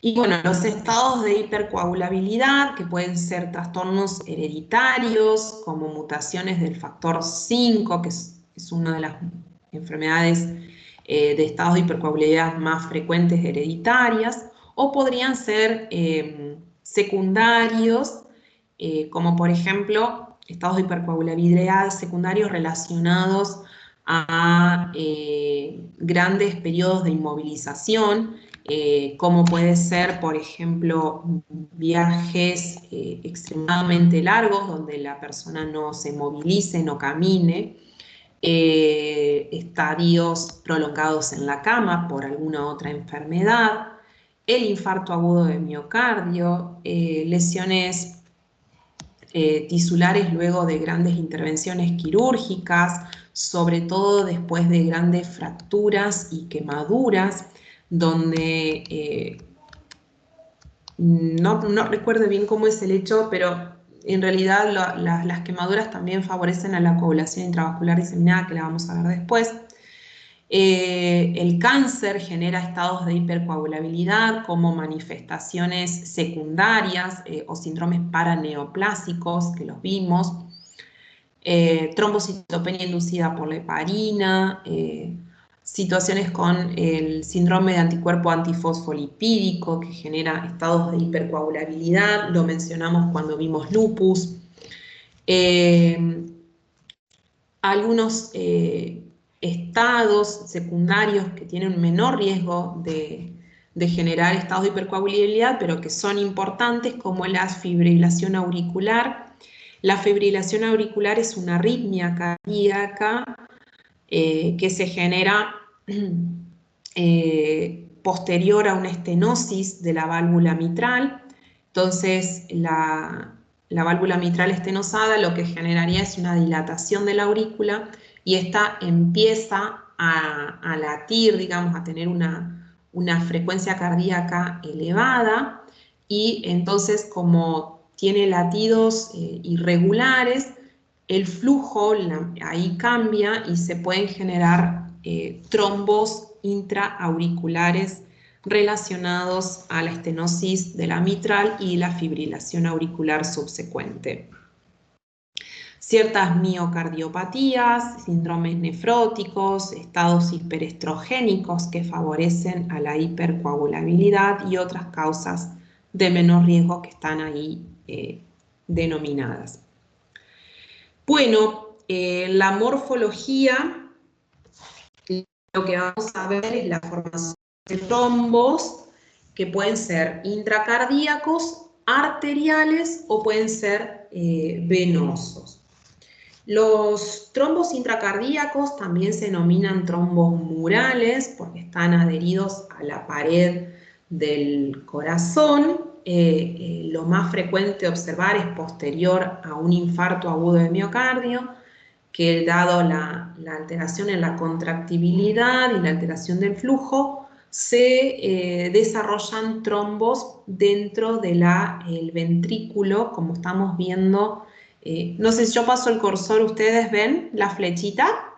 Y bueno, los estados de hipercoagulabilidad, que pueden ser trastornos hereditarios, como mutaciones del factor 5, que es una de las enfermedades de estados de hipercoagulabilidad más frecuentes hereditarias, o podrían ser secundarios, como por ejemplo estados de hipercoagulabilidad secundarios relacionados a grandes periodos de inmovilización, como puede ser, por ejemplo, viajes extremadamente largos, donde la persona no se movilice, no camine, estadios prolongados en la cama por alguna otra enfermedad, el infarto agudo de miocardio, lesiones tisulares luego de grandes intervenciones quirúrgicas, sobre todo después de grandes fracturas y quemaduras, donde no recuerdo bien cómo es el hecho, pero en realidad las quemaduras también favorecen a la coagulación intravascular diseminada, que la vamos a ver después. El cáncer genera estados de hipercoagulabilidad como manifestaciones secundarias o síndromes paraneoplásicos, que los vimos. Trombocitopenia inducida por la heparina, situaciones con el síndrome de anticuerpo antifosfolipídico que genera estados de hipercoagulabilidad, lo mencionamos cuando vimos lupus. Algunos estados secundarios que tienen un menor riesgo de generar estados de hipercoagulabilidad, pero que son importantes, como la fibrilación auricular. La fibrilación auricular es una arritmia cardíaca que se genera posterior a una estenosis de la válvula mitral. Entonces, la válvula mitral estenosada lo que generaría es una dilatación de la aurícula y esta empieza a latir, digamos, a tener una frecuencia cardíaca elevada, y entonces, como tiene latidos irregulares, el flujo ahí cambia y se pueden generar trombos intraauriculares relacionados a la estenosis de la mitral y la fibrilación auricular subsecuente. Ciertas miocardiopatías, síndromes nefróticos, estados hiperestrogénicos que favorecen a la hipercoagulabilidad y otras causas de menor riesgo que están ahí denominadas. Bueno, la morfología, lo que vamos a ver es la formación de trombos que pueden ser intracardíacos, arteriales o pueden ser venosos. Los trombos intracardíacos también se denominan trombos murales porque están adheridos a la pared del corazón. Lo más frecuente observar es posterior a un infarto agudo de miocardio, que dado la alteración en la contractibilidad y la alteración del flujo, se desarrollan trombos dentro del ventrículo, como estamos viendo. No sé si yo paso el cursor, ¿ustedes ven la flechita?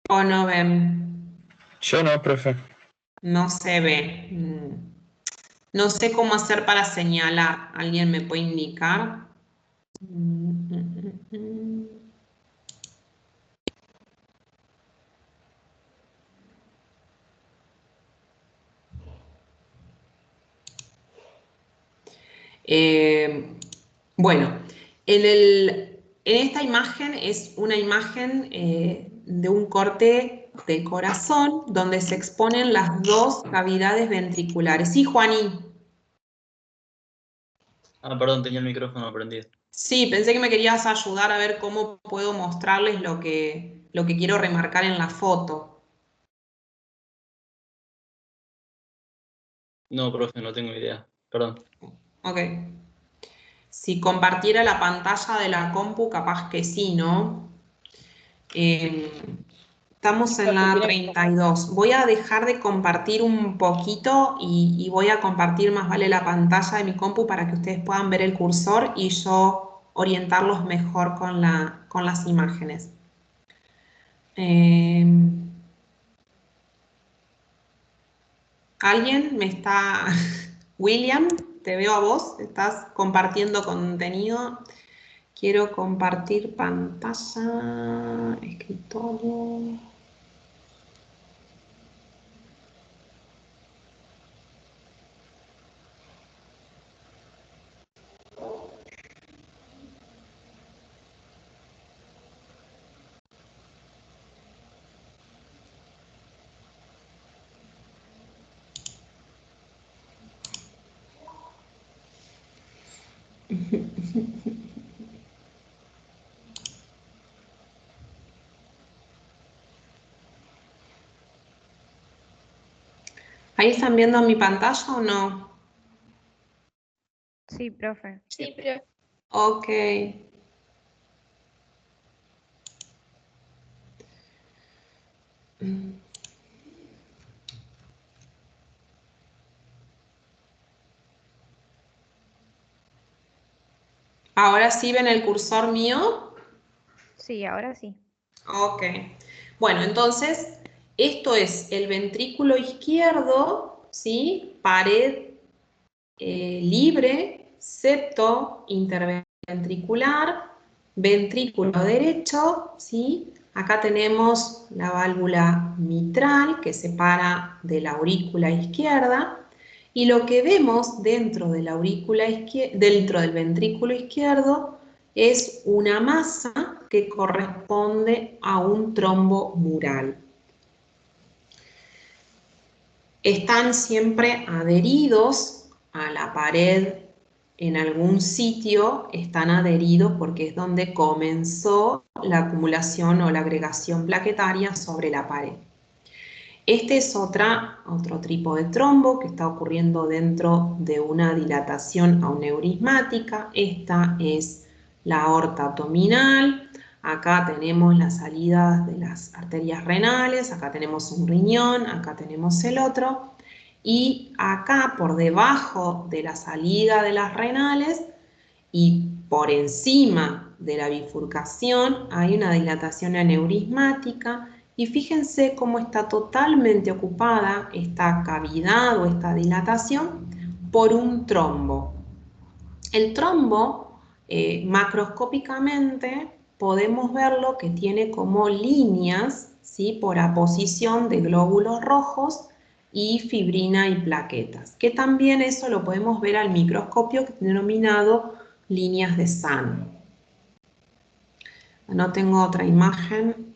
¿O no ven? Yo no, profe. No se ve. No sé cómo hacer para señalar. ¿Alguien me puede indicar? Bueno, en esta imagen es una imagen de un corte del corazón donde se exponen las dos cavidades ventriculares. ¿Sí, Juaní? Ah, perdón, tenía el micrófono prendido. Sí, pensé que me querías ayudar a ver cómo puedo mostrarles lo que quiero remarcar en la foto. No, profe, no tengo idea. Perdón. Ok. Si compartiera la pantalla de la compu, capaz que sí, ¿no? Estamos en la 32. Voy a dejar de compartir un poquito y voy a compartir más vale la pantalla de mi compu para que ustedes puedan ver el cursor y yo orientarlos mejor con las imágenes. ¿Alguien me está... William, te veo a vos, estás compartiendo contenido. Quiero compartir pantalla, escritorio. ¿Ahí están viendo mi pantalla o no? Sí, profe. Sí, pero Ok. ¿Ahora sí ven el cursor mío? Sí, ahora sí. Ok. Bueno, entonces, esto es el ventrículo izquierdo, ¿sí? Pared libre, septo interventricular, ventrículo derecho, ¿sí? Acá tenemos la válvula mitral que separa de la aurícula izquierda. Y lo que vemos dentro de la aurícula dentro del ventrículo izquierdo es una masa que corresponde a un trombo mural. Están siempre adheridos a la pared en algún sitio, están adheridos porque es donde comenzó la acumulación o la agregación plaquetaria sobre la pared. Este es otro tipo de trombo que está ocurriendo dentro de una dilatación aneurismática. Esta es la aorta abdominal. Acá tenemos las salidas de las arterias renales, acá tenemos un riñón, acá tenemos el otro. Y acá por debajo de la salida de las renales y por encima de la bifurcación hay una dilatación aneurismática. Y fíjense cómo está totalmente ocupada esta cavidad o esta dilatación por un trombo. El trombo, macroscópicamente, podemos verlo que tiene como líneas, ¿sí? Por aposición de glóbulos rojos y fibrina y plaquetas, que también eso lo podemos ver al microscopio, denominado líneas de Sand. No tengo otra imagen.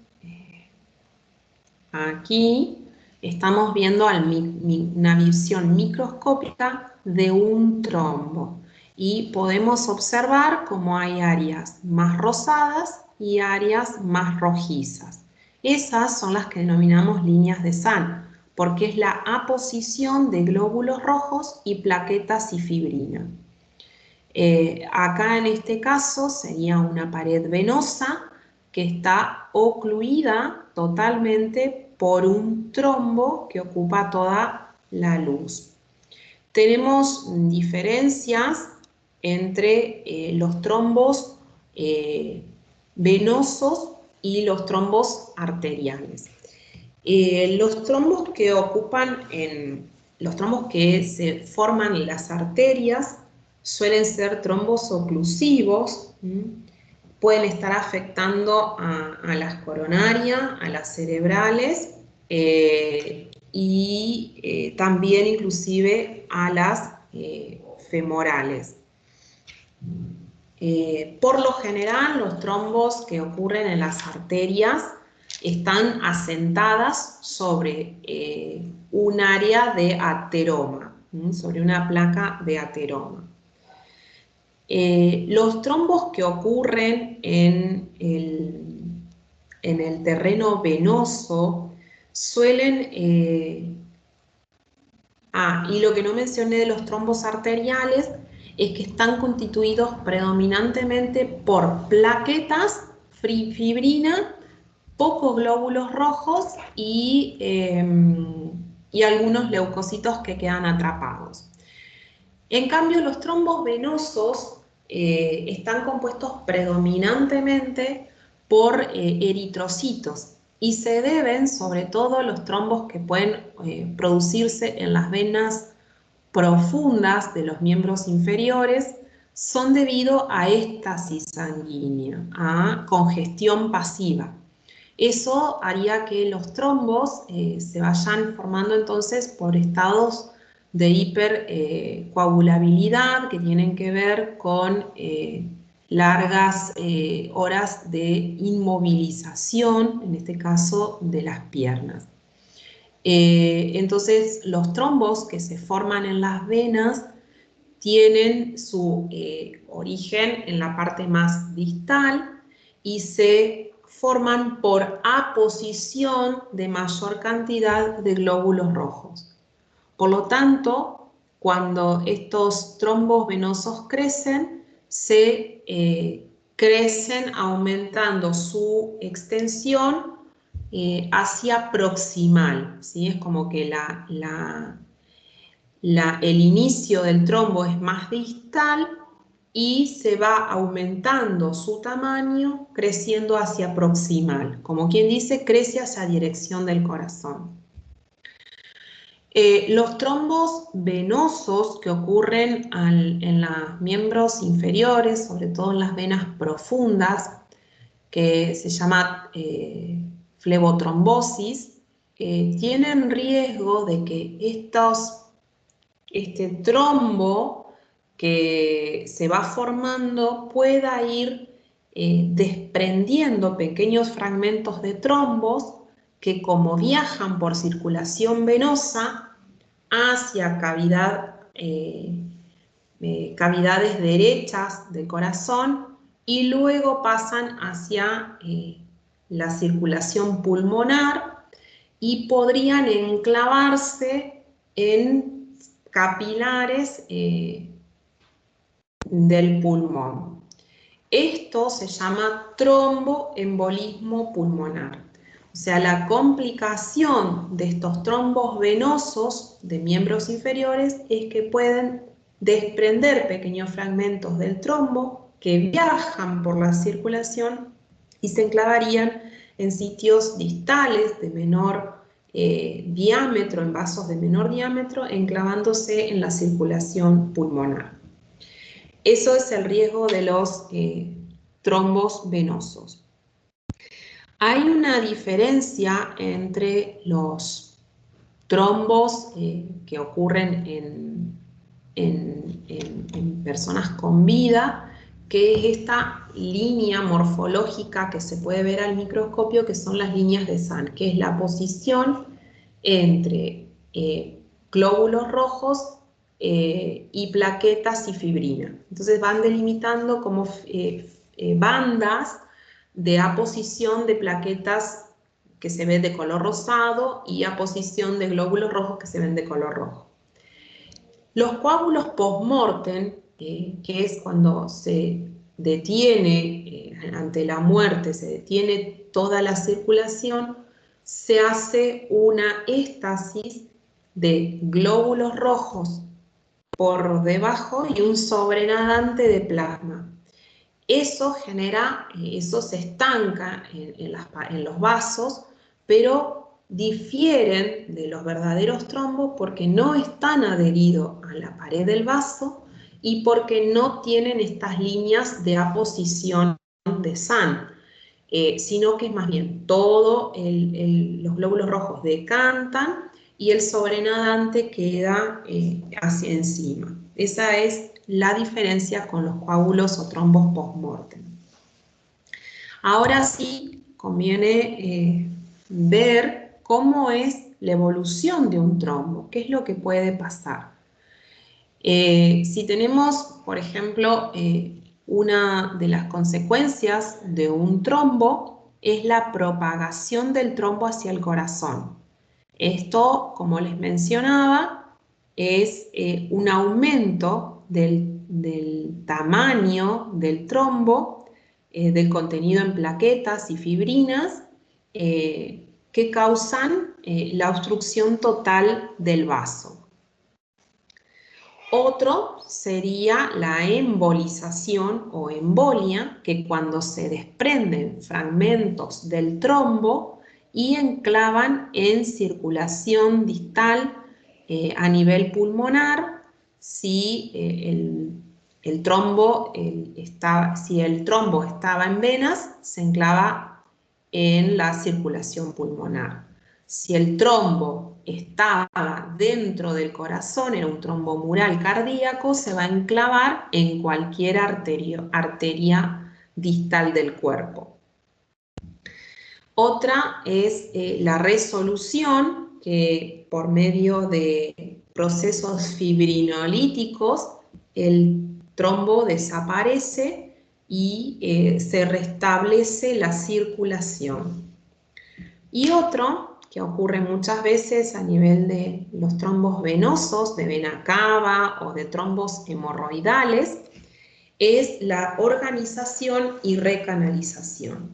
Aquí estamos viendo una visión microscópica de un trombo y podemos observar cómo hay áreas más rosadas y áreas más rojizas. Esas son las que denominamos líneas de Sand, porque es la aposición de glóbulos rojos y plaquetas y fibrina. Acá en este caso sería una pared venosa que está ocluida totalmente por un trombo que ocupa toda la luz. Tenemos diferencias entre los trombos venosos y los trombos arteriales. Los trombos que se forman en las arterias suelen ser trombos oclusivos, pueden estar afectando a las coronarias, a las cerebrales y también inclusive a las femorales. Por lo general, los trombos que ocurren en las arterias están asentadas sobre un área de ateroma, sobre una placa de ateroma. Los trombos que ocurren en el terreno venoso suelen... y lo que no mencioné de los trombos arteriales es que están constituidos predominantemente por plaquetas, fibrina, pocos glóbulos rojos y algunos leucocitos que quedan atrapados. En cambio, los trombos venosos están compuestos predominantemente por eritrocitos y se deben, sobre todo, los trombos que pueden producirse en las venas profundas de los miembros inferiores, son debido a éstasis sanguínea, a congestión pasiva. Eso haría que los trombos se vayan formando entonces por estados de hipercoagulabilidad que tienen que ver con largas horas de inmovilización, en este caso de las piernas. Entonces los trombos que se forman en las venas tienen su origen en la parte más distal y se forman por aposición de mayor cantidad de glóbulos rojos. Por lo tanto, cuando estos trombos venosos crecen, se crecen aumentando su extensión hacia proximal, ¿sí? Es como que el inicio del trombo es más distal y se va aumentando su tamaño, creciendo hacia proximal. Como quien dice, crece hacia dirección del corazón. Los trombos venosos que ocurren en los miembros inferiores, sobre todo en las venas profundas, que se llama flebotrombosis, tienen riesgo de que este trombo que se va formando pueda ir desprendiendo pequeños fragmentos de trombos que, como viajan por circulación venosa hacia cavidades derechas del corazón y luego pasan hacia la circulación pulmonar y podrían enclavarse en capilares del pulmón. Esto se llama tromboembolismo pulmonar. O sea, la complicación de estos trombos venosos de miembros inferiores es que pueden desprender pequeños fragmentos del trombo que viajan por la circulación y se enclavarían en sitios distales de menor diámetro, en vasos de menor diámetro, enclavándose en la circulación pulmonar. Eso es el riesgo de los trombos venosos. Hay una diferencia entre los trombos que ocurren en personas con vida, que es esta línea morfológica que se puede ver al microscopio, que son las líneas de Sand, que es la posición entre glóbulos rojos y plaquetas y fibrina. Entonces van delimitando como bandas de aposición de plaquetas que se ven de color rosado y aposición de glóbulos rojos que se ven de color rojo. Los coágulos post-mortem, que es cuando se detiene ante la muerte, se detiene toda la circulación, se hace una éstasis de glóbulos rojos por debajo y un sobrenadante de plasma. Eso se estanca en los vasos, pero difieren de los verdaderos trombos porque no están adheridos a la pared del vaso y porque no tienen estas líneas de aposición de Sand, sino que es más bien todo los glóbulos rojos decantan y el sobrenadante queda hacia encima. Esa es la diferencia con los coágulos o trombos post-mortem. Ahora sí conviene ver cómo es la evolución de un trombo, qué es lo que puede pasar. Si tenemos, por ejemplo, una de las consecuencias de un trombo es la propagación del trombo hacia el corazón. Esto, como les mencionaba, es un aumento del tamaño del trombo, del contenido en plaquetas y fibrinas, que causan la obstrucción total del vaso. Otro sería la embolización o embolia, que cuando se desprenden fragmentos del trombo y enclavan en circulación distal a nivel pulmonar, si el trombo estaba en venas, se enclava en la circulación pulmonar. Si el trombo estaba dentro del corazón, era un trombo mural cardíaco, se va a enclavar en cualquier arteria distal del cuerpo. Otra es la resolución, que por medio de procesos fibrinolíticos el trombo desaparece y se restablece la circulación. Y otro que ocurre muchas veces a nivel de los trombos venosos, de vena cava o de trombos hemorroidales, es la organización y recanalización.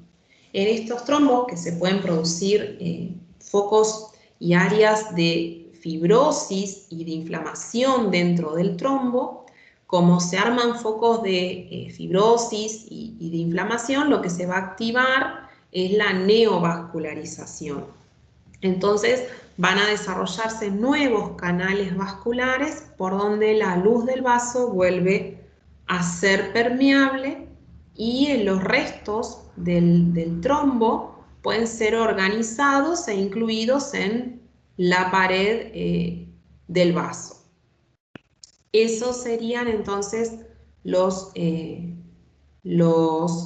En estos trombos que se pueden producir focos y áreas de fibrosis y de inflamación dentro del trombo, como se arman focos de fibrosis y de inflamación, lo que se va a activar es la neovascularización. Entonces van a desarrollarse nuevos canales vasculares por donde la luz del vaso vuelve a ser permeable y los restos del trombo pueden ser organizados e incluidos en la pared del vaso. Esos serían entonces los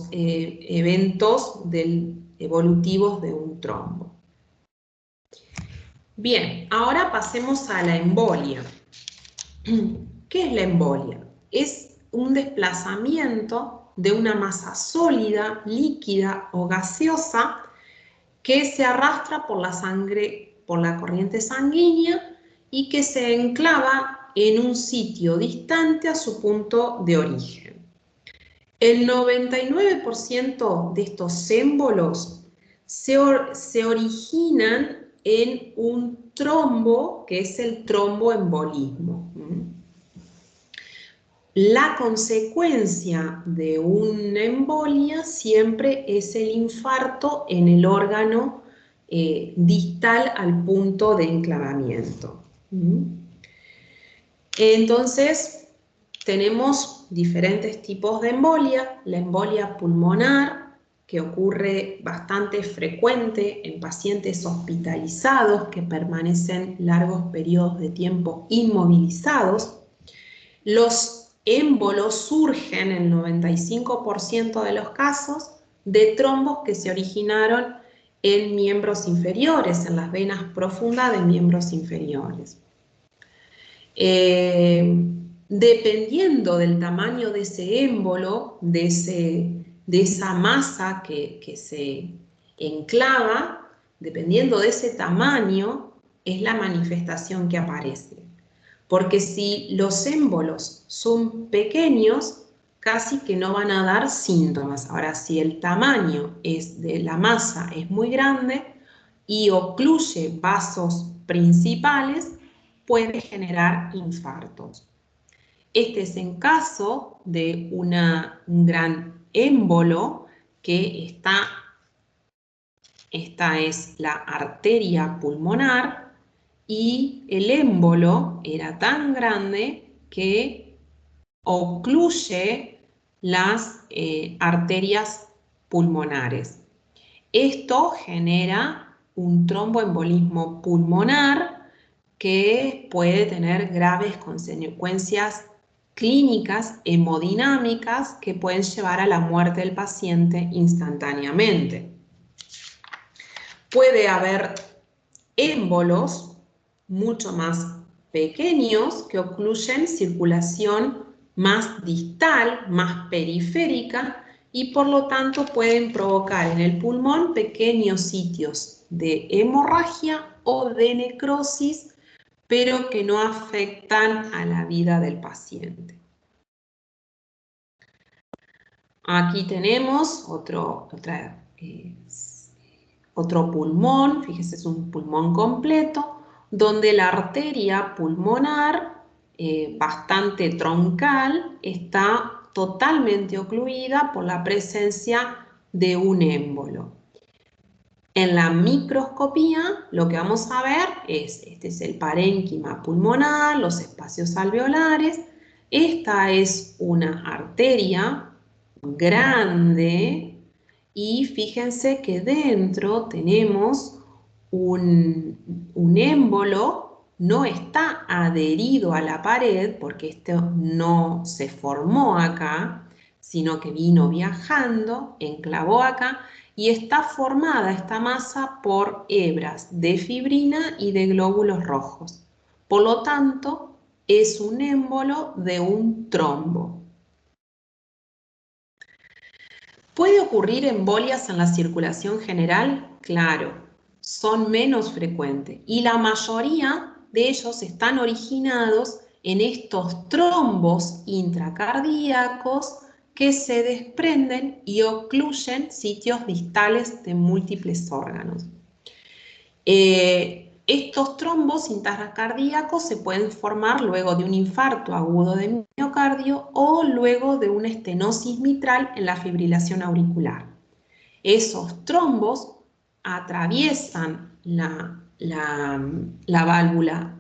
eventos evolutivos de un trombo. Bien, ahora pasemos a la embolia. ¿Qué es la embolia? Es un desplazamiento de una masa sólida, líquida o gaseosa que se arrastra por la sangre, por la corriente sanguínea y que se enclava en un sitio distante a su punto de origen. El 99% de estos émbolos se originan en un trombo, que es el tromboembolismo. La consecuencia de una embolia siempre es el infarto en el órgano distal al punto de enclavamiento. Entonces, tenemos diferentes tipos de embolia. La embolia pulmonar, que ocurre bastante frecuente en pacientes hospitalizados que permanecen largos periodos de tiempo inmovilizados. Los émbolos surgen en el 95% de los casos de trombos que se originaron en miembros inferiores, en las venas profundas de miembros inferiores. Dependiendo del tamaño de ese émbolo, de esa masa que se enclava, dependiendo de ese tamaño, es la manifestación que aparece. Porque si los émbolos son pequeños, casi que no van a dar síntomas. Ahora, si el tamaño de la masa es muy grande y ocluye vasos principales, puede generar infartos. Este es en caso de un gran émbolo que esta es la arteria pulmonar y el émbolo era tan grande que ocluye las arterias pulmonares. Esto genera un tromboembolismo pulmonar que puede tener graves consecuencias clínicas hemodinámicas que pueden llevar a la muerte del paciente instantáneamente. Puede haber émbolos mucho más pequeños que ocluyen circulación más distal, más periférica y por lo tanto pueden provocar en el pulmón pequeños sitios de hemorragia o de necrosis, pero que no afectan a la vida del paciente. Aquí tenemos otro pulmón, fíjese, es un pulmón completo, donde la arteria pulmonar, bastante troncal, está totalmente ocluida por la presencia de un émbolo. En la microscopía lo que vamos a ver este es el parénquima pulmonar, los espacios alveolares. Esta es una arteria grande y fíjense que dentro tenemos un émbolo, no está adherido a la pared porque esto no se formó acá, sino que vino viajando, enclavó acá y está formada esta masa por hebras de fibrina y de glóbulos rojos. Por lo tanto, es un émbolo de un trombo. ¿Puede ocurrir embolias en la circulación general? Claro, son menos frecuentes y la mayoría de ellos están originados en estos trombos intracardíacos que se desprenden y ocluyen sitios distales de múltiples órganos. Estos trombos intracardíacos se pueden formar luego de un infarto agudo de miocardio o luego de una estenosis mitral en la fibrilación auricular. Esos trombos atraviesan la válvula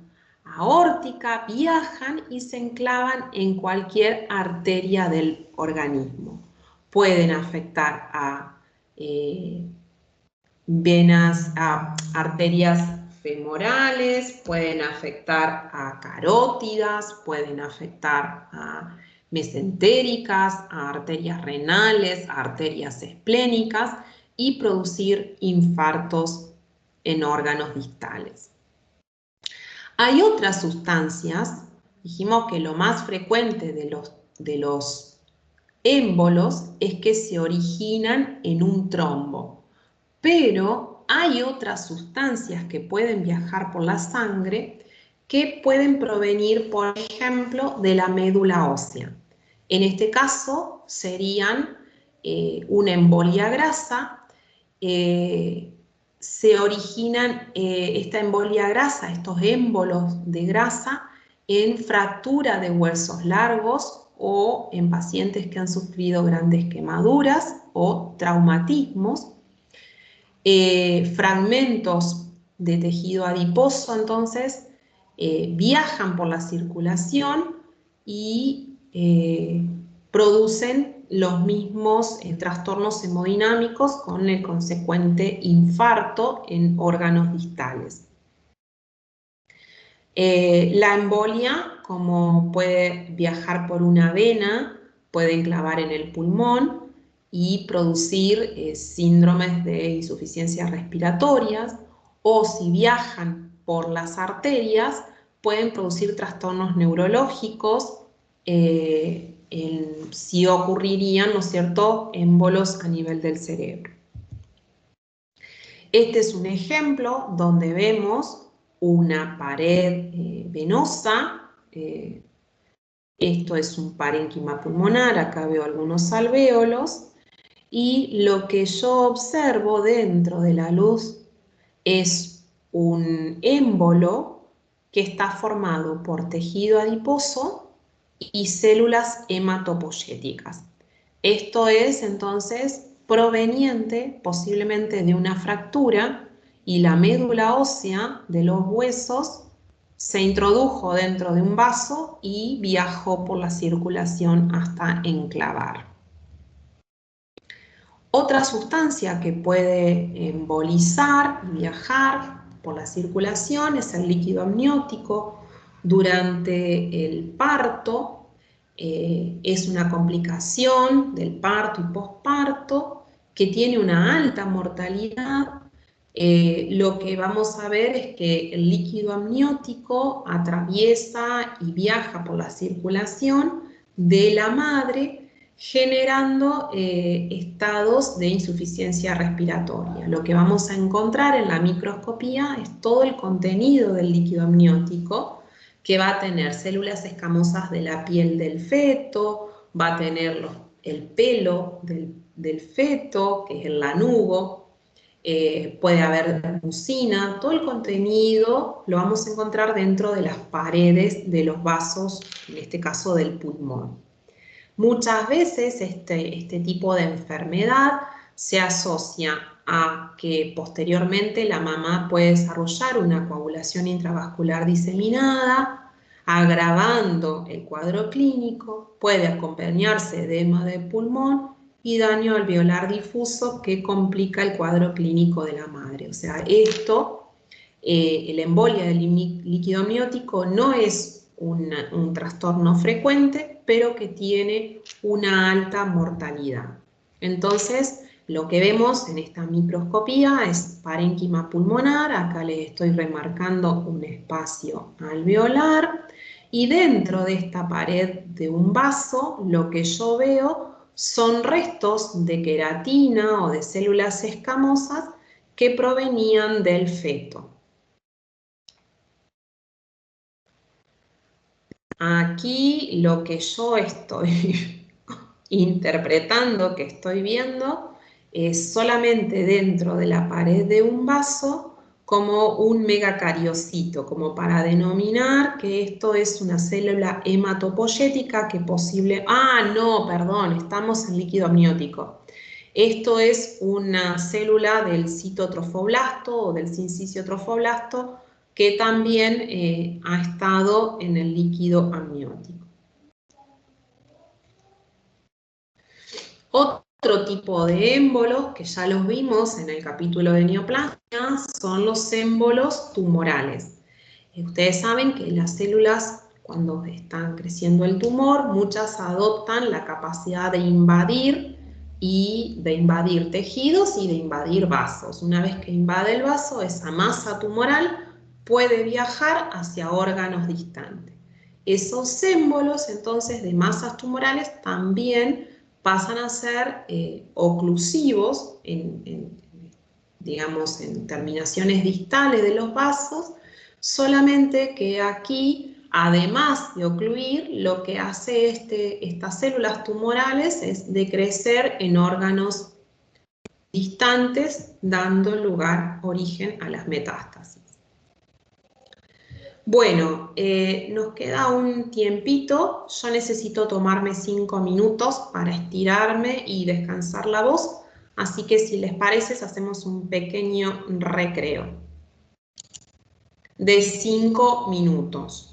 aórtica, viajan y se enclavan en cualquier arteria del organismo. Pueden afectar a venas, a arterias femorales, pueden afectar a carótidas, pueden afectar a mesentéricas, a arterias renales, a arterias esplénicas y producir infartos en órganos distales. Hay otras sustancias, dijimos que lo más frecuente de los émbolos es que se originan en un trombo. Pero hay otras sustancias que pueden viajar por la sangre que pueden provenir, por ejemplo, de la médula ósea. En este caso serían una embolia grasa. Se originan esta embolia grasa, estos émbolos de grasa, en fractura de huesos largos o en pacientes que han sufrido grandes quemaduras o traumatismos. Fragmentos de tejido adiposo, entonces, viajan por la circulación y producen los mismos trastornos hemodinámicos con el consecuente infarto en órganos distales. La embolia, como puede viajar por una vena, puede enclavar en el pulmón y producir síndromes de insuficiencia respiratorias, o si viajan por las arterias, pueden producir trastornos neurológicos, si ocurrirían, ¿no es cierto?, émbolos a nivel del cerebro. Este es un ejemplo donde vemos una pared venosa. Esto es un parénquima pulmonar, acá veo algunos alvéolos, y lo que yo observo dentro de la luz es un émbolo que está formado por tejido adiposo y células hematopoyéticas. Esto es entonces proveniente posiblemente de una fractura y la médula ósea de los huesos se introdujo dentro de un vaso y viajó por la circulación hasta enclavar. Otra sustancia que puede embolizar y viajar por la circulación es el líquido amniótico. Durante el parto es una complicación del parto y posparto que tiene una alta mortalidad. Lo que vamos a ver es que el líquido amniótico atraviesa y viaja por la circulación de la madre, generando estados de insuficiencia respiratoria. Lo que vamos a encontrar en la microscopía es todo el contenido del líquido amniótico, que va a tener células escamosas de la piel del feto, va a tener el pelo del feto, que es el lanugo, puede haber mucina. Todo el contenido lo vamos a encontrar dentro de las paredes de los vasos, en este caso del pulmón. Muchas veces este tipo de enfermedad se asocia a que posteriormente la mamá puede desarrollar una coagulación intravascular diseminada, agravando el cuadro clínico, puede acompañarse de edema de pulmón y daño alveolar difuso que complica el cuadro clínico de la madre. O sea, el embolia del líquido amniótico no es un trastorno frecuente, pero que tiene una alta mortalidad. Entonces, lo que vemos en esta microscopía es parénquima pulmonar. Acá les estoy remarcando un espacio alveolar Y dentro de esta pared de un vaso, lo que yo veo son restos de queratina o de células escamosas que provenían del feto. Aquí lo que yo estoy interpretando, que estoy viendo, es solamente dentro de la pared de un vaso como un megacariocito, como para denominar que esto es una célula hematopoyética que posible... Ah, no, perdón, estamos en líquido amniótico. Esto es una célula del citotrofoblasto o del sinciciotrofoblasto que también ha estado en el líquido amniótico. Otro tipo de émbolos, que ya los vimos en el capítulo de neoplasia, son los émbolos tumorales. Ustedes saben que las células, cuando están creciendo el tumor, muchas adoptan la capacidad de invadir tejidos y de invadir vasos. Una vez que invade el vaso, esa masa tumoral puede viajar hacia órganos distantes. Esos émbolos, entonces, de masas tumorales también pasan a ser oclusivos digamos, en terminaciones distales de los vasos, solamente que aquí, además de ocluir, lo que hace estas células tumorales es decrecer en órganos distantes, dando origen a las metástasis. Bueno, nos queda un tiempito. Yo necesito tomarme 5 minutos para estirarme y descansar la voz, así que si les parece, hacemos un pequeño recreo de 5 minutos.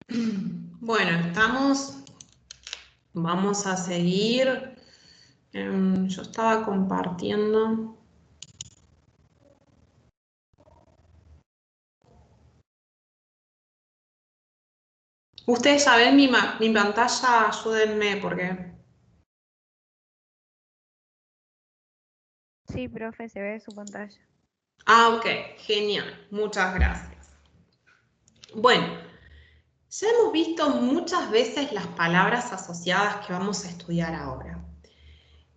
Bueno, vamos a seguir. Yo estaba compartiendo. Ustedes ya ven mi pantalla, ayúdenme porque... Sí, profe, se ve su pantalla. Ah, ok, genial, muchas gracias. Bueno, ya hemos visto muchas veces las palabras asociadas que vamos a estudiar ahora.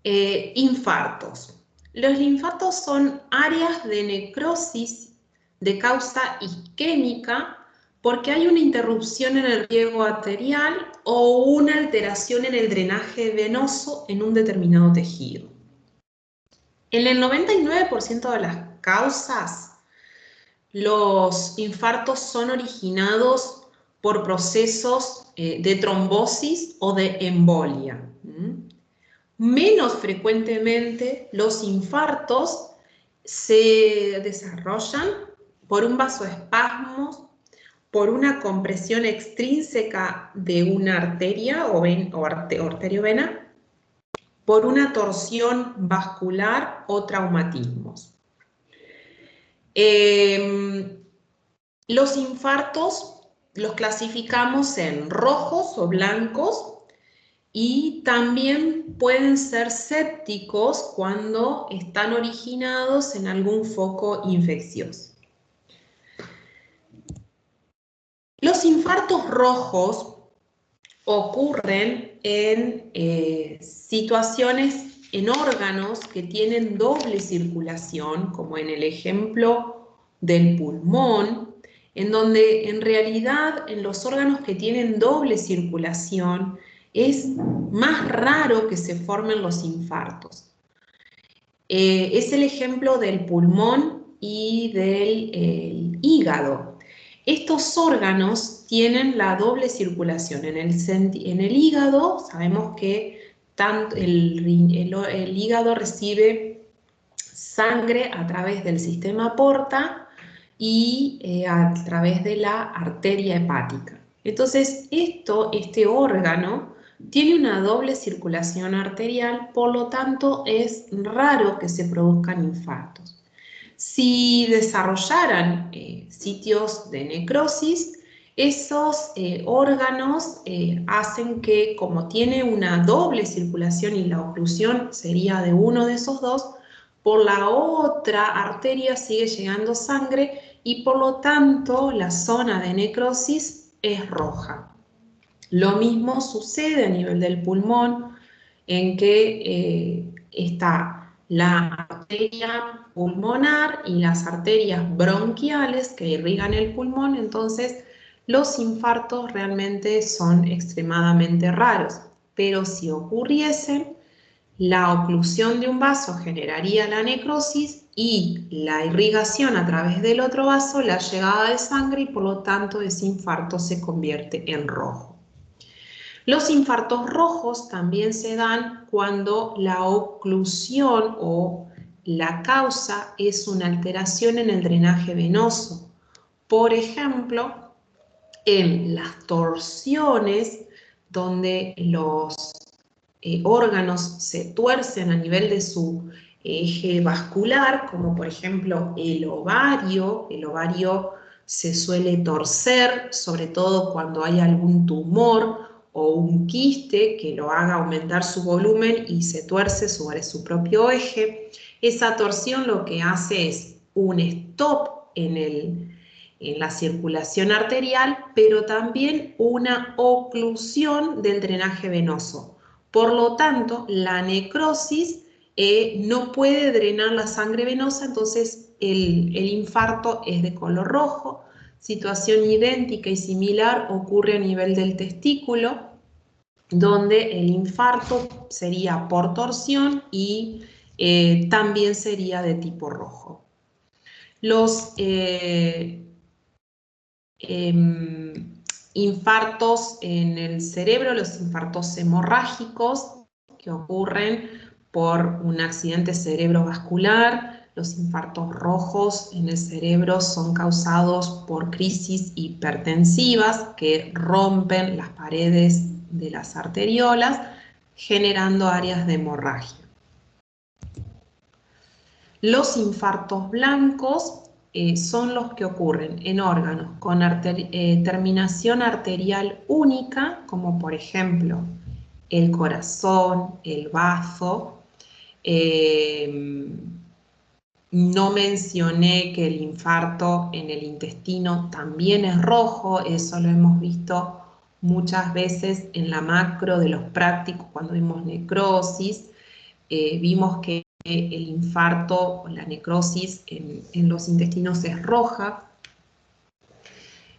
Infartos. Los infartos son áreas de necrosis de causa isquémica porque hay una interrupción en el riego arterial o una alteración en el drenaje venoso en un determinado tejido. En el 99% de las causas, los infartos son originados por procesos de trombosis o de embolia. Menos frecuentemente, los infartos se desarrollan por un vasoespasmo, por una compresión extrínseca de una arteria o arteriovena, por una torsión vascular o traumatismos. Los infartos los clasificamos en rojos o blancos y también pueden ser sépticos cuando están originados en algún foco infeccioso. Los infartos rojos ocurren en situaciones en órganos que tienen doble circulación, como en el ejemplo del pulmón, en donde en realidad en los órganos que tienen doble circulación es más raro que se formen los infartos. Es el ejemplo del pulmón y del hígado. Estos órganos tienen la doble circulación. En el hígado sabemos que tanto el hígado recibe sangre a través del sistema porta y a través de la arteria hepática. Entonces, este órgano tiene una doble circulación arterial, por lo tanto es raro que se produzcan infartos. Si desarrollaran sitios de necrosis, esos órganos hacen que, como tiene una doble circulación y la oclusión sería de uno de esos dos, por la otra arteria sigue llegando sangre y por lo tanto la zona de necrosis es roja. Lo mismo sucede a nivel del pulmón, en que está la arteria pulmonar y las arterias bronquiales que irrigan el pulmón, entonces los infartos realmente son extremadamente raros, pero si ocurriesen, la oclusión de un vaso generaría la necrosis y la irrigación a través del otro vaso, la llegada de sangre y por lo tanto ese infarto se convierte en rojo. Los infartos rojos también se dan cuando la oclusión o la causa es una alteración en el drenaje venoso. Por ejemplo, en las torsiones donde los órganos se tuercen a nivel de su eje vascular, como por ejemplo el ovario se suele torcer, sobre todo cuando hay algún tumor o un quiste que lo haga aumentar su volumen y se tuerce sobre su propio eje. Esa torsión lo que hace es un stop en la circulación arterial, pero también una oclusión del drenaje venoso. Por lo tanto, la necrosis no puede drenar la sangre venosa, entonces el infarto es de color rojo. Situación idéntica y similar ocurre a nivel del testículo, donde el infarto sería por torsión y también sería de tipo rojo. Los infartos en el cerebro, los infartos hemorrágicos que ocurren por un accidente cerebrovascular, Los infartos rojos en el cerebro son causados por crisis hipertensivas que rompen las paredes de las arteriolas, generando áreas de hemorragia. Los infartos blancos son los que ocurren en órganos con terminación arterial única, como por ejemplo el corazón, el bazo. No mencioné que el infarto en el intestino también es rojo, eso lo hemos visto muchas veces en la macro de los prácticos cuando vimos necrosis. Vimos que el infarto o la necrosis en los intestinos es roja.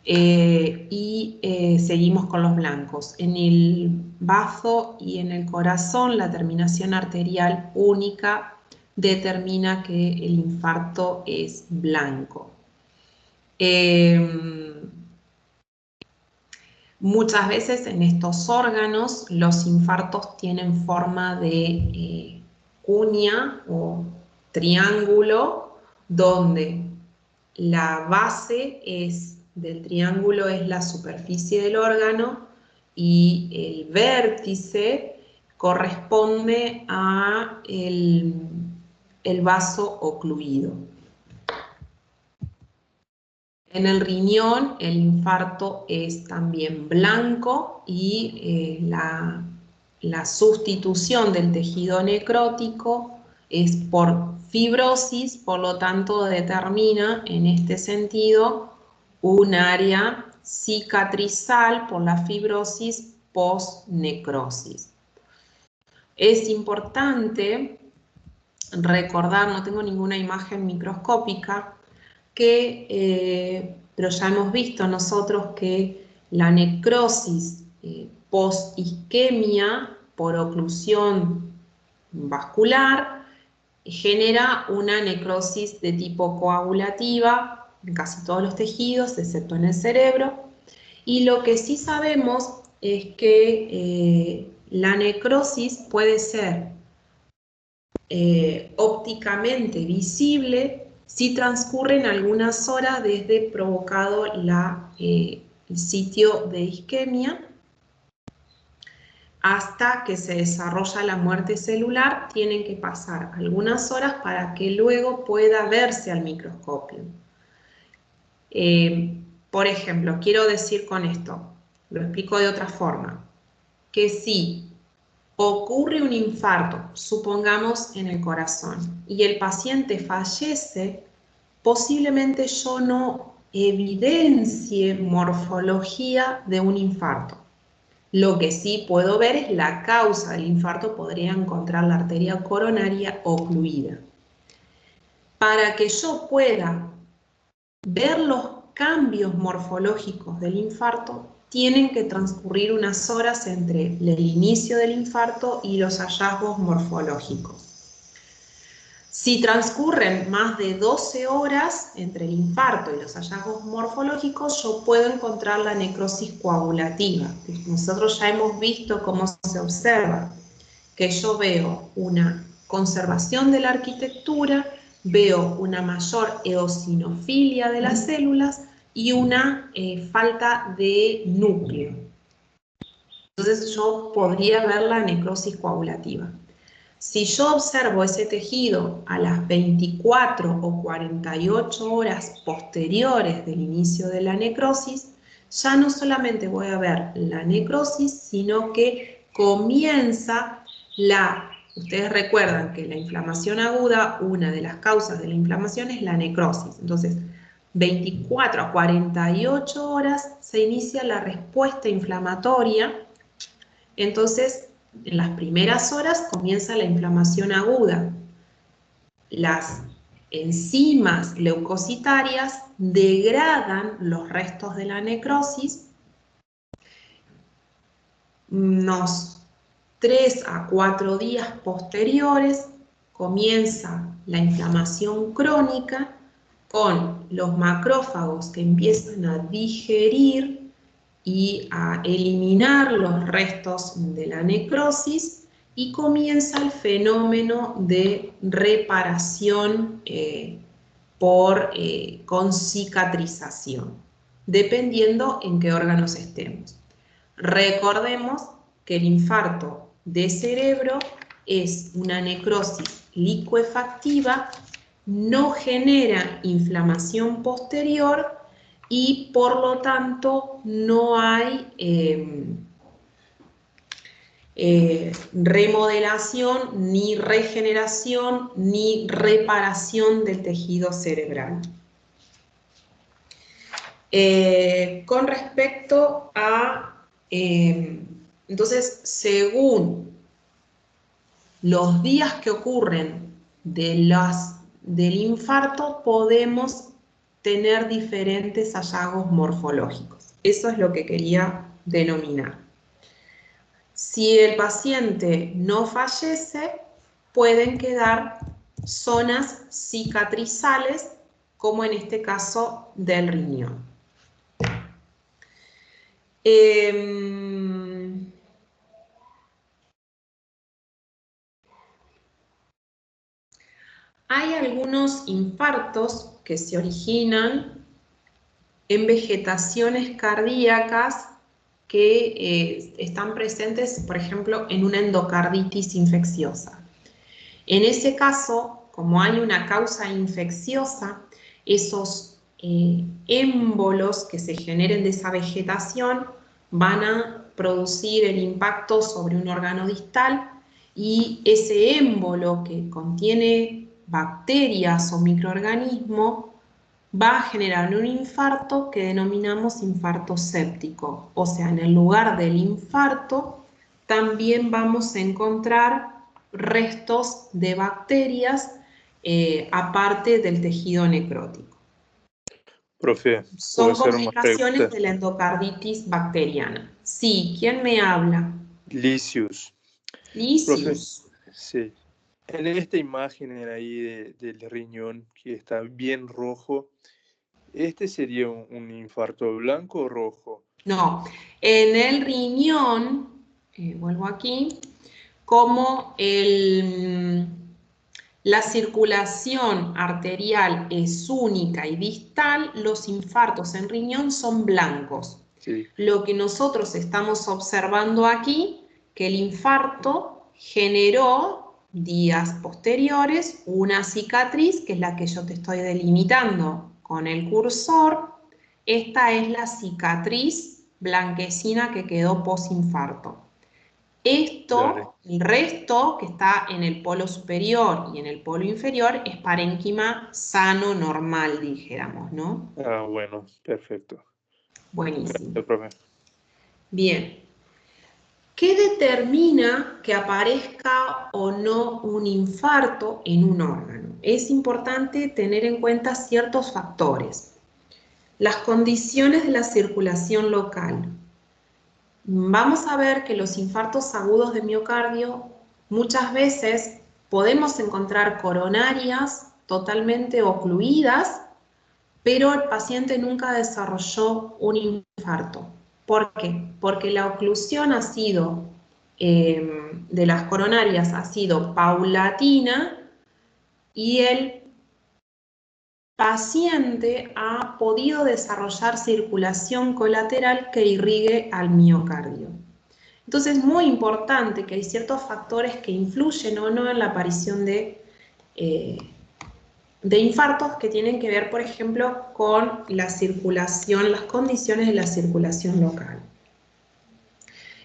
Seguimos con los blancos. En el bazo y en el corazón, la terminación arterial única determina que el infarto es blanco. Muchas veces en estos órganos los infartos tienen forma de cuña o triángulo, donde la base del triángulo es la superficie del órgano y el vértice corresponde a el vaso ocluido. En el riñón el infarto es también blanco y la sustitución del tejido necrótico es por fibrosis, por lo tanto determina en este sentido un área cicatrizal por la fibrosis post-necrosis. Es importante recordar, no tengo ninguna imagen microscópica, pero ya hemos visto nosotros que la necrosis post-isquemia por oclusión vascular genera una necrosis de tipo coagulativa en casi todos los tejidos, excepto en el cerebro. Y lo que sí sabemos es que la necrosis puede ser ópticamente visible si transcurren algunas horas desde provocado el sitio de isquemia hasta que se desarrolla la muerte celular. Tienen que pasar algunas horas para que luego pueda verse al microscopio. Por ejemplo, quiero decir con esto, lo explico de otra forma, que si ocurre un infarto, supongamos en el corazón, y el paciente fallece, posiblemente yo no evidencie morfología de un infarto. Lo que sí puedo ver es la causa del infarto, podría encontrar la arteria coronaria ocluida. Para que yo pueda ver los cambios morfológicos del infarto, tienen que transcurrir unas horas entre el inicio del infarto y los hallazgos morfológicos. Si transcurren más de 12 horas entre el infarto y los hallazgos morfológicos, yo puedo encontrar la necrosis coagulativa. Nosotros ya hemos visto cómo se observa, que yo veo una conservación de la arquitectura, veo una mayor eosinofilia de las células y una falta de núcleo. Entonces yo podría ver la necrosis coagulativa. Si yo observo ese tejido a las 24 o 48 horas posteriores del inicio de la necrosis, ya no solamente voy a ver la necrosis, sino que comienza ustedes recuerdan que la inflamación aguda, una de las causas de la inflamación es la necrosis. Entonces, 24 a 48 horas se inicia la respuesta inflamatoria. Entonces, en las primeras horas comienza la inflamación aguda. Las enzimas leucocitarias degradan los restos de la necrosis. Unos 3 a 4 días posteriores comienza la inflamación crónica con los macrófagos que empiezan a digerir y a eliminar los restos de la necrosis y comienza el fenómeno de reparación con cicatrización, dependiendo en qué órganos estemos. Recordemos que el infarto de cerebro es una necrosis licuefactiva, no genera inflamación posterior y por lo tanto no hay remodelación, ni regeneración, ni reparación del tejido cerebral. Con respecto a, entonces, según los días que ocurren del infarto, podemos tener diferentes hallazgos morfológicos. Eso es lo que quería denominar. Si el paciente no fallece, pueden quedar zonas cicatrizales, como en este caso del riñón. Hay algunos infartos que se originan en vegetaciones cardíacas que están presentes, por ejemplo, en una endocarditis infecciosa. En ese caso, como hay una causa infecciosa, esos émbolos que se generen de esa vegetación van a producir el impacto sobre un órgano distal y ese émbolo que contiene bacterias o microorganismos va a generar un infarto que denominamos infarto séptico. O sea, en el lugar del infarto también vamos a encontrar restos de bacterias aparte del tejido necrótico. Profe, Son ¿puedo hacer una complicaciones pregunta? de la endocarditis bacteriana. Sí, ¿quién me habla? Lisius. Lisius. Profe, sí. En esta imagen ahí del riñón que está bien rojo, ¿este sería un infarto blanco o rojo? No, en el riñón, vuelvo aquí, como la circulación arterial es única y distal, los infartos en riñón son blancos. Sí. Lo que nosotros estamos observando aquí, que el infarto generó días posteriores una cicatriz, que es la que yo te estoy delimitando con el cursor. Esta es la cicatriz blanquecina que quedó posinfarto. Esto, Dale. el resto que está en el polo superior y en el polo inferior es parénquima sano, normal, dijéramos, ¿no? Ah, bueno, perfecto. Buenísimo. Gracias, profe. Bien. ¿Qué determina que aparezca o no un infarto en un órgano? Es importante tener en cuenta ciertos factores. Las condiciones de la circulación local. Vamos a ver que los infartos agudos de miocardio muchas veces podemos encontrar coronarias totalmente ocluidas, pero el paciente nunca desarrolló un infarto. ¿Por qué? Porque la oclusión ha sido, de las coronarias ha sido paulatina y el paciente ha podido desarrollar circulación colateral que irrigue al miocardio. Entonces es muy importante que hay ciertos factores que influyen o no en la aparición de infartos que tienen que ver, por ejemplo, con la circulación, las condiciones de la circulación local.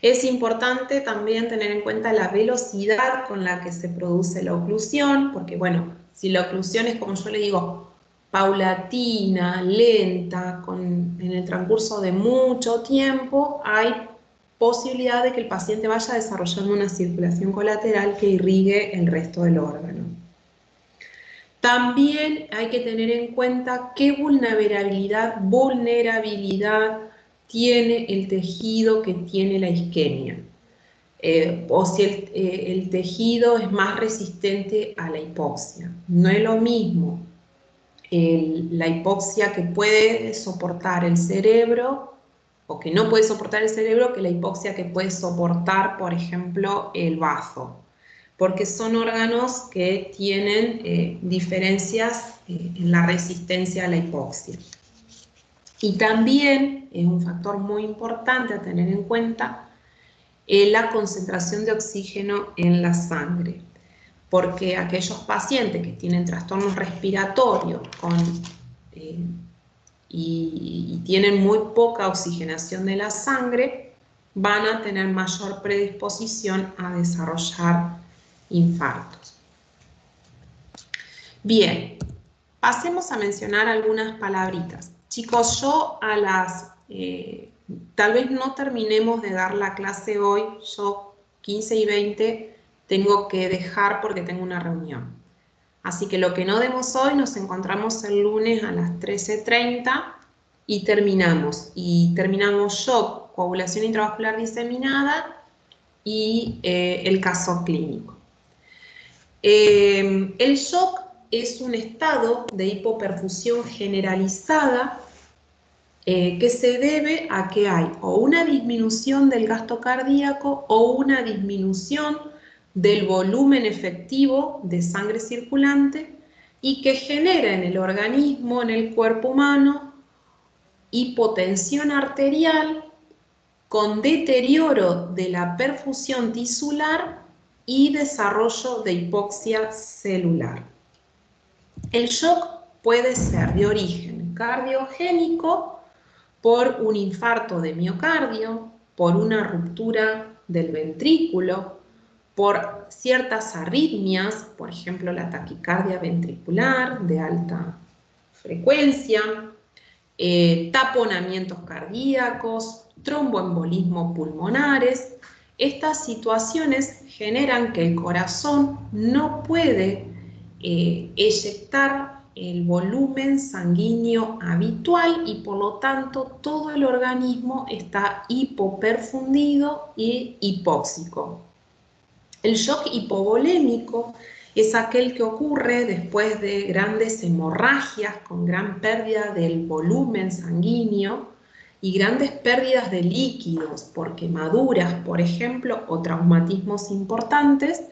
Es importante también tener en cuenta la velocidad con la que se produce la oclusión, porque bueno, si la oclusión es, como yo le digo, paulatina, lenta, en el transcurso de mucho tiempo, hay posibilidad de que el paciente vaya desarrollando una circulación colateral que irrigue el resto del órgano. También hay que tener en cuenta qué vulnerabilidad tiene el tejido que tiene la isquemia, o si el tejido es más resistente a la hipoxia. No es lo mismo la hipoxia que puede soportar el cerebro o que no puede soportar el cerebro que la hipoxia que puede soportar, por ejemplo, el bazo. porque son órganos que tienen diferencias en la resistencia a la hipoxia. Y también es un factor muy importante a tener en cuenta la concentración de oxígeno en la sangre, porque aquellos pacientes que tienen trastornos respiratorios y tienen muy poca oxigenación de la sangre, van a tener mayor predisposición a desarrollar infartos. Bien, pasemos a mencionar algunas palabritas. Chicos, yo tal vez no terminemos de dar la clase hoy, yo 15 y 20 tengo que dejar porque tengo una reunión. Así que lo que no demos hoy, nos encontramos el lunes a las 13:30 y terminamos. Y terminamos shock, coagulación intravascular diseminada y el caso clínico. El shock es un estado de hipoperfusión generalizada que se debe a que hay o una disminución del gasto cardíaco o una disminución del volumen efectivo de sangre circulante y que genera en el organismo, en el cuerpo humano, hipotensión arterial con deterioro de la perfusión tisular y desarrollo de hipoxia celular. El shock puede ser de origen cardiogénico por un infarto de miocardio, por una ruptura del ventrículo, por ciertas arritmias, por ejemplo la taquicardia ventricular de alta frecuencia, taponamientos cardíacos, tromboembolismo pulmonares. Estas situaciones generan que el corazón no puede eyectar el volumen sanguíneo habitual y por lo tanto todo el organismo está hipoperfundido y hipóxico. El shock hipovolémico es aquel que ocurre después de grandes hemorragias con gran pérdida del volumen sanguíneo y grandes pérdidas de líquidos por quemaduras, por ejemplo, o traumatismos importantes.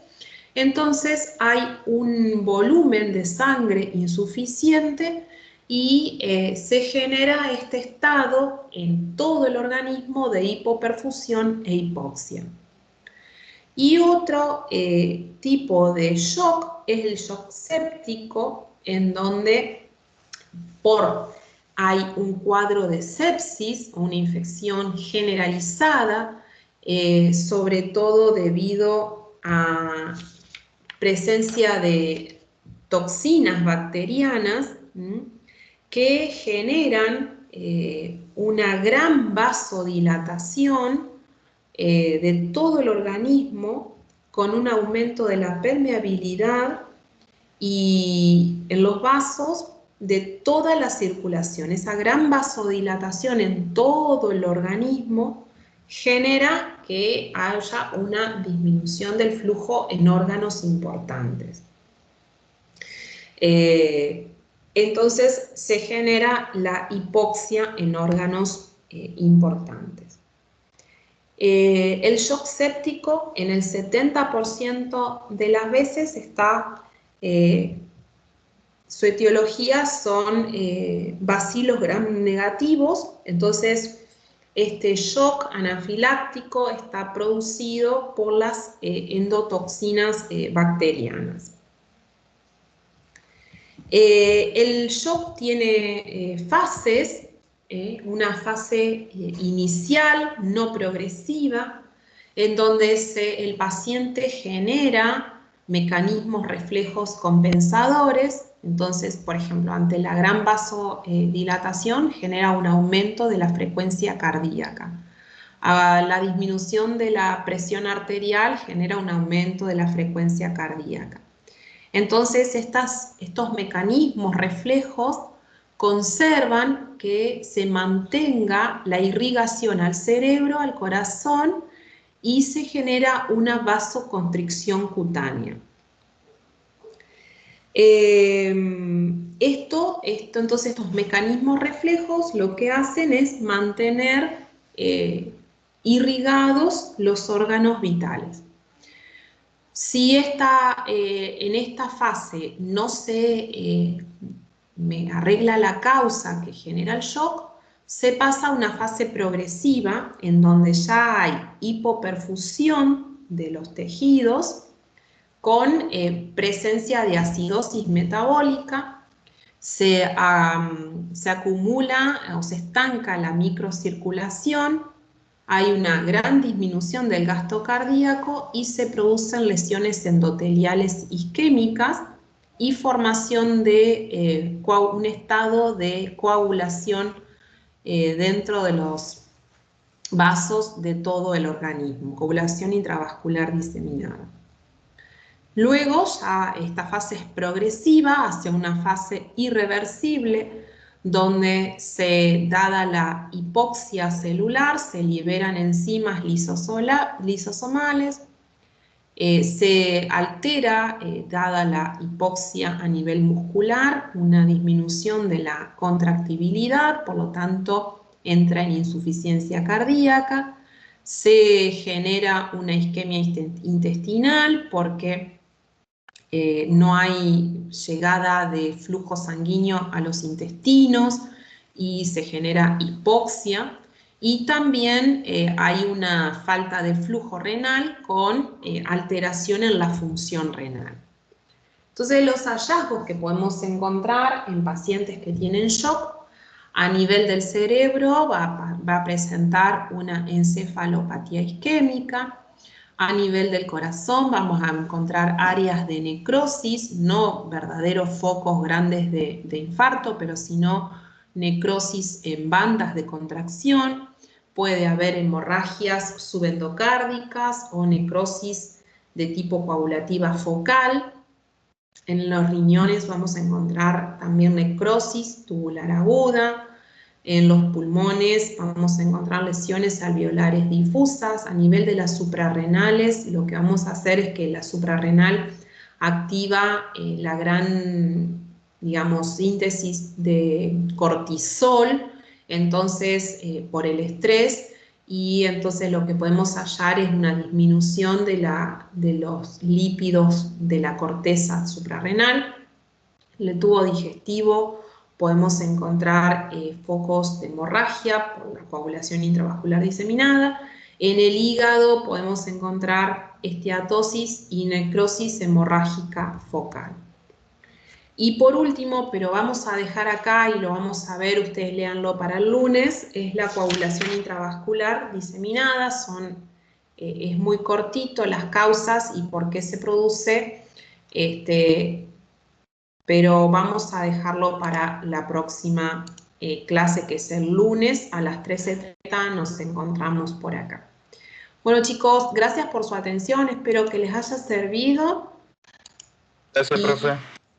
Entonces hay un volumen de sangre insuficiente y se genera este estado en todo el organismo de hipoperfusión e hipoxia. Y otro tipo de shock es el shock séptico, en donde hay un cuadro de sepsis, una infección generalizada, sobre todo debido a presencia de toxinas bacterianas que generan una gran vasodilatación de todo el organismo con un aumento de la permeabilidad y en los vasos de toda la circulación. Esa gran vasodilatación en todo el organismo genera que haya una disminución del flujo en órganos importantes. Entonces se genera la hipoxia en órganos importantes. El shock séptico en el 70% de las veces su etiología son bacilos gram negativos, entonces este shock anafiláctico está producido por las endotoxinas bacterianas. El shock tiene fases, una fase inicial no progresiva, en donde el paciente genera mecanismos reflejos compensadores. Entonces, por ejemplo, ante la gran vasodilatación genera un aumento de la frecuencia cardíaca. La disminución de la presión arterial genera un aumento de la frecuencia cardíaca. Entonces, estos mecanismos reflejos conservan que se mantenga la irrigación al cerebro, al corazón, y se genera una vasoconstricción cutánea. Entonces estos mecanismos reflejos lo que hacen es mantener irrigados los órganos vitales. Si en esta fase no se me arregla la causa que genera el shock, se pasa a una fase progresiva en donde ya hay hipoperfusión de los tejidos con presencia de acidosis metabólica, se acumula o se estanca la microcirculación, hay una gran disminución del gasto cardíaco y se producen lesiones endoteliales isquémicas y formación de un estado de coagulación dentro de los vasos de todo el organismo, coagulación intravascular diseminada. Luego ya esta fase es progresiva hacia una fase irreversible donde dada la hipoxia celular se liberan enzimas lisosomales, se altera, dada la hipoxia a nivel muscular, una disminución de la contractibilidad, por lo tanto entra en insuficiencia cardíaca, se genera una isquemia intestinal porque no hay llegada de flujo sanguíneo a los intestinos y se genera hipoxia. Y también hay una falta de flujo renal con alteración en la función renal. Entonces, los hallazgos que podemos encontrar en pacientes que tienen shock, a nivel del cerebro va a presentar una encefalopatía isquémica. A nivel del corazón vamos a encontrar áreas de necrosis, no verdaderos focos grandes de infarto, pero sino necrosis en bandas de contracción. Puede haber hemorragias subendocárdicas o necrosis de tipo coagulativa focal. En los riñones vamos a encontrar también necrosis tubular aguda. En los pulmones vamos a encontrar lesiones alveolares difusas. A nivel de las suprarrenales, lo que vamos a hacer es que la suprarrenal activa la gran, digamos, síntesis de cortisol, entonces por el estrés, y entonces lo que podemos hallar es una disminución de los lípidos de la corteza suprarrenal. El tubo digestivo podemos encontrar focos de hemorragia por la coagulación intravascular diseminada. En el hígado podemos encontrar esteatosis y necrosis hemorrágica focal. Y por último, pero vamos a dejar acá y lo vamos a ver, ustedes léanlo para el lunes, es la coagulación intravascular diseminada. Es muy cortito las causas y por qué se produce, pero vamos a dejarlo para la próxima clase, que es el lunes a las 13:30, nos encontramos por acá. Bueno, chicos, gracias por su atención, espero que les haya servido. Gracias, profe.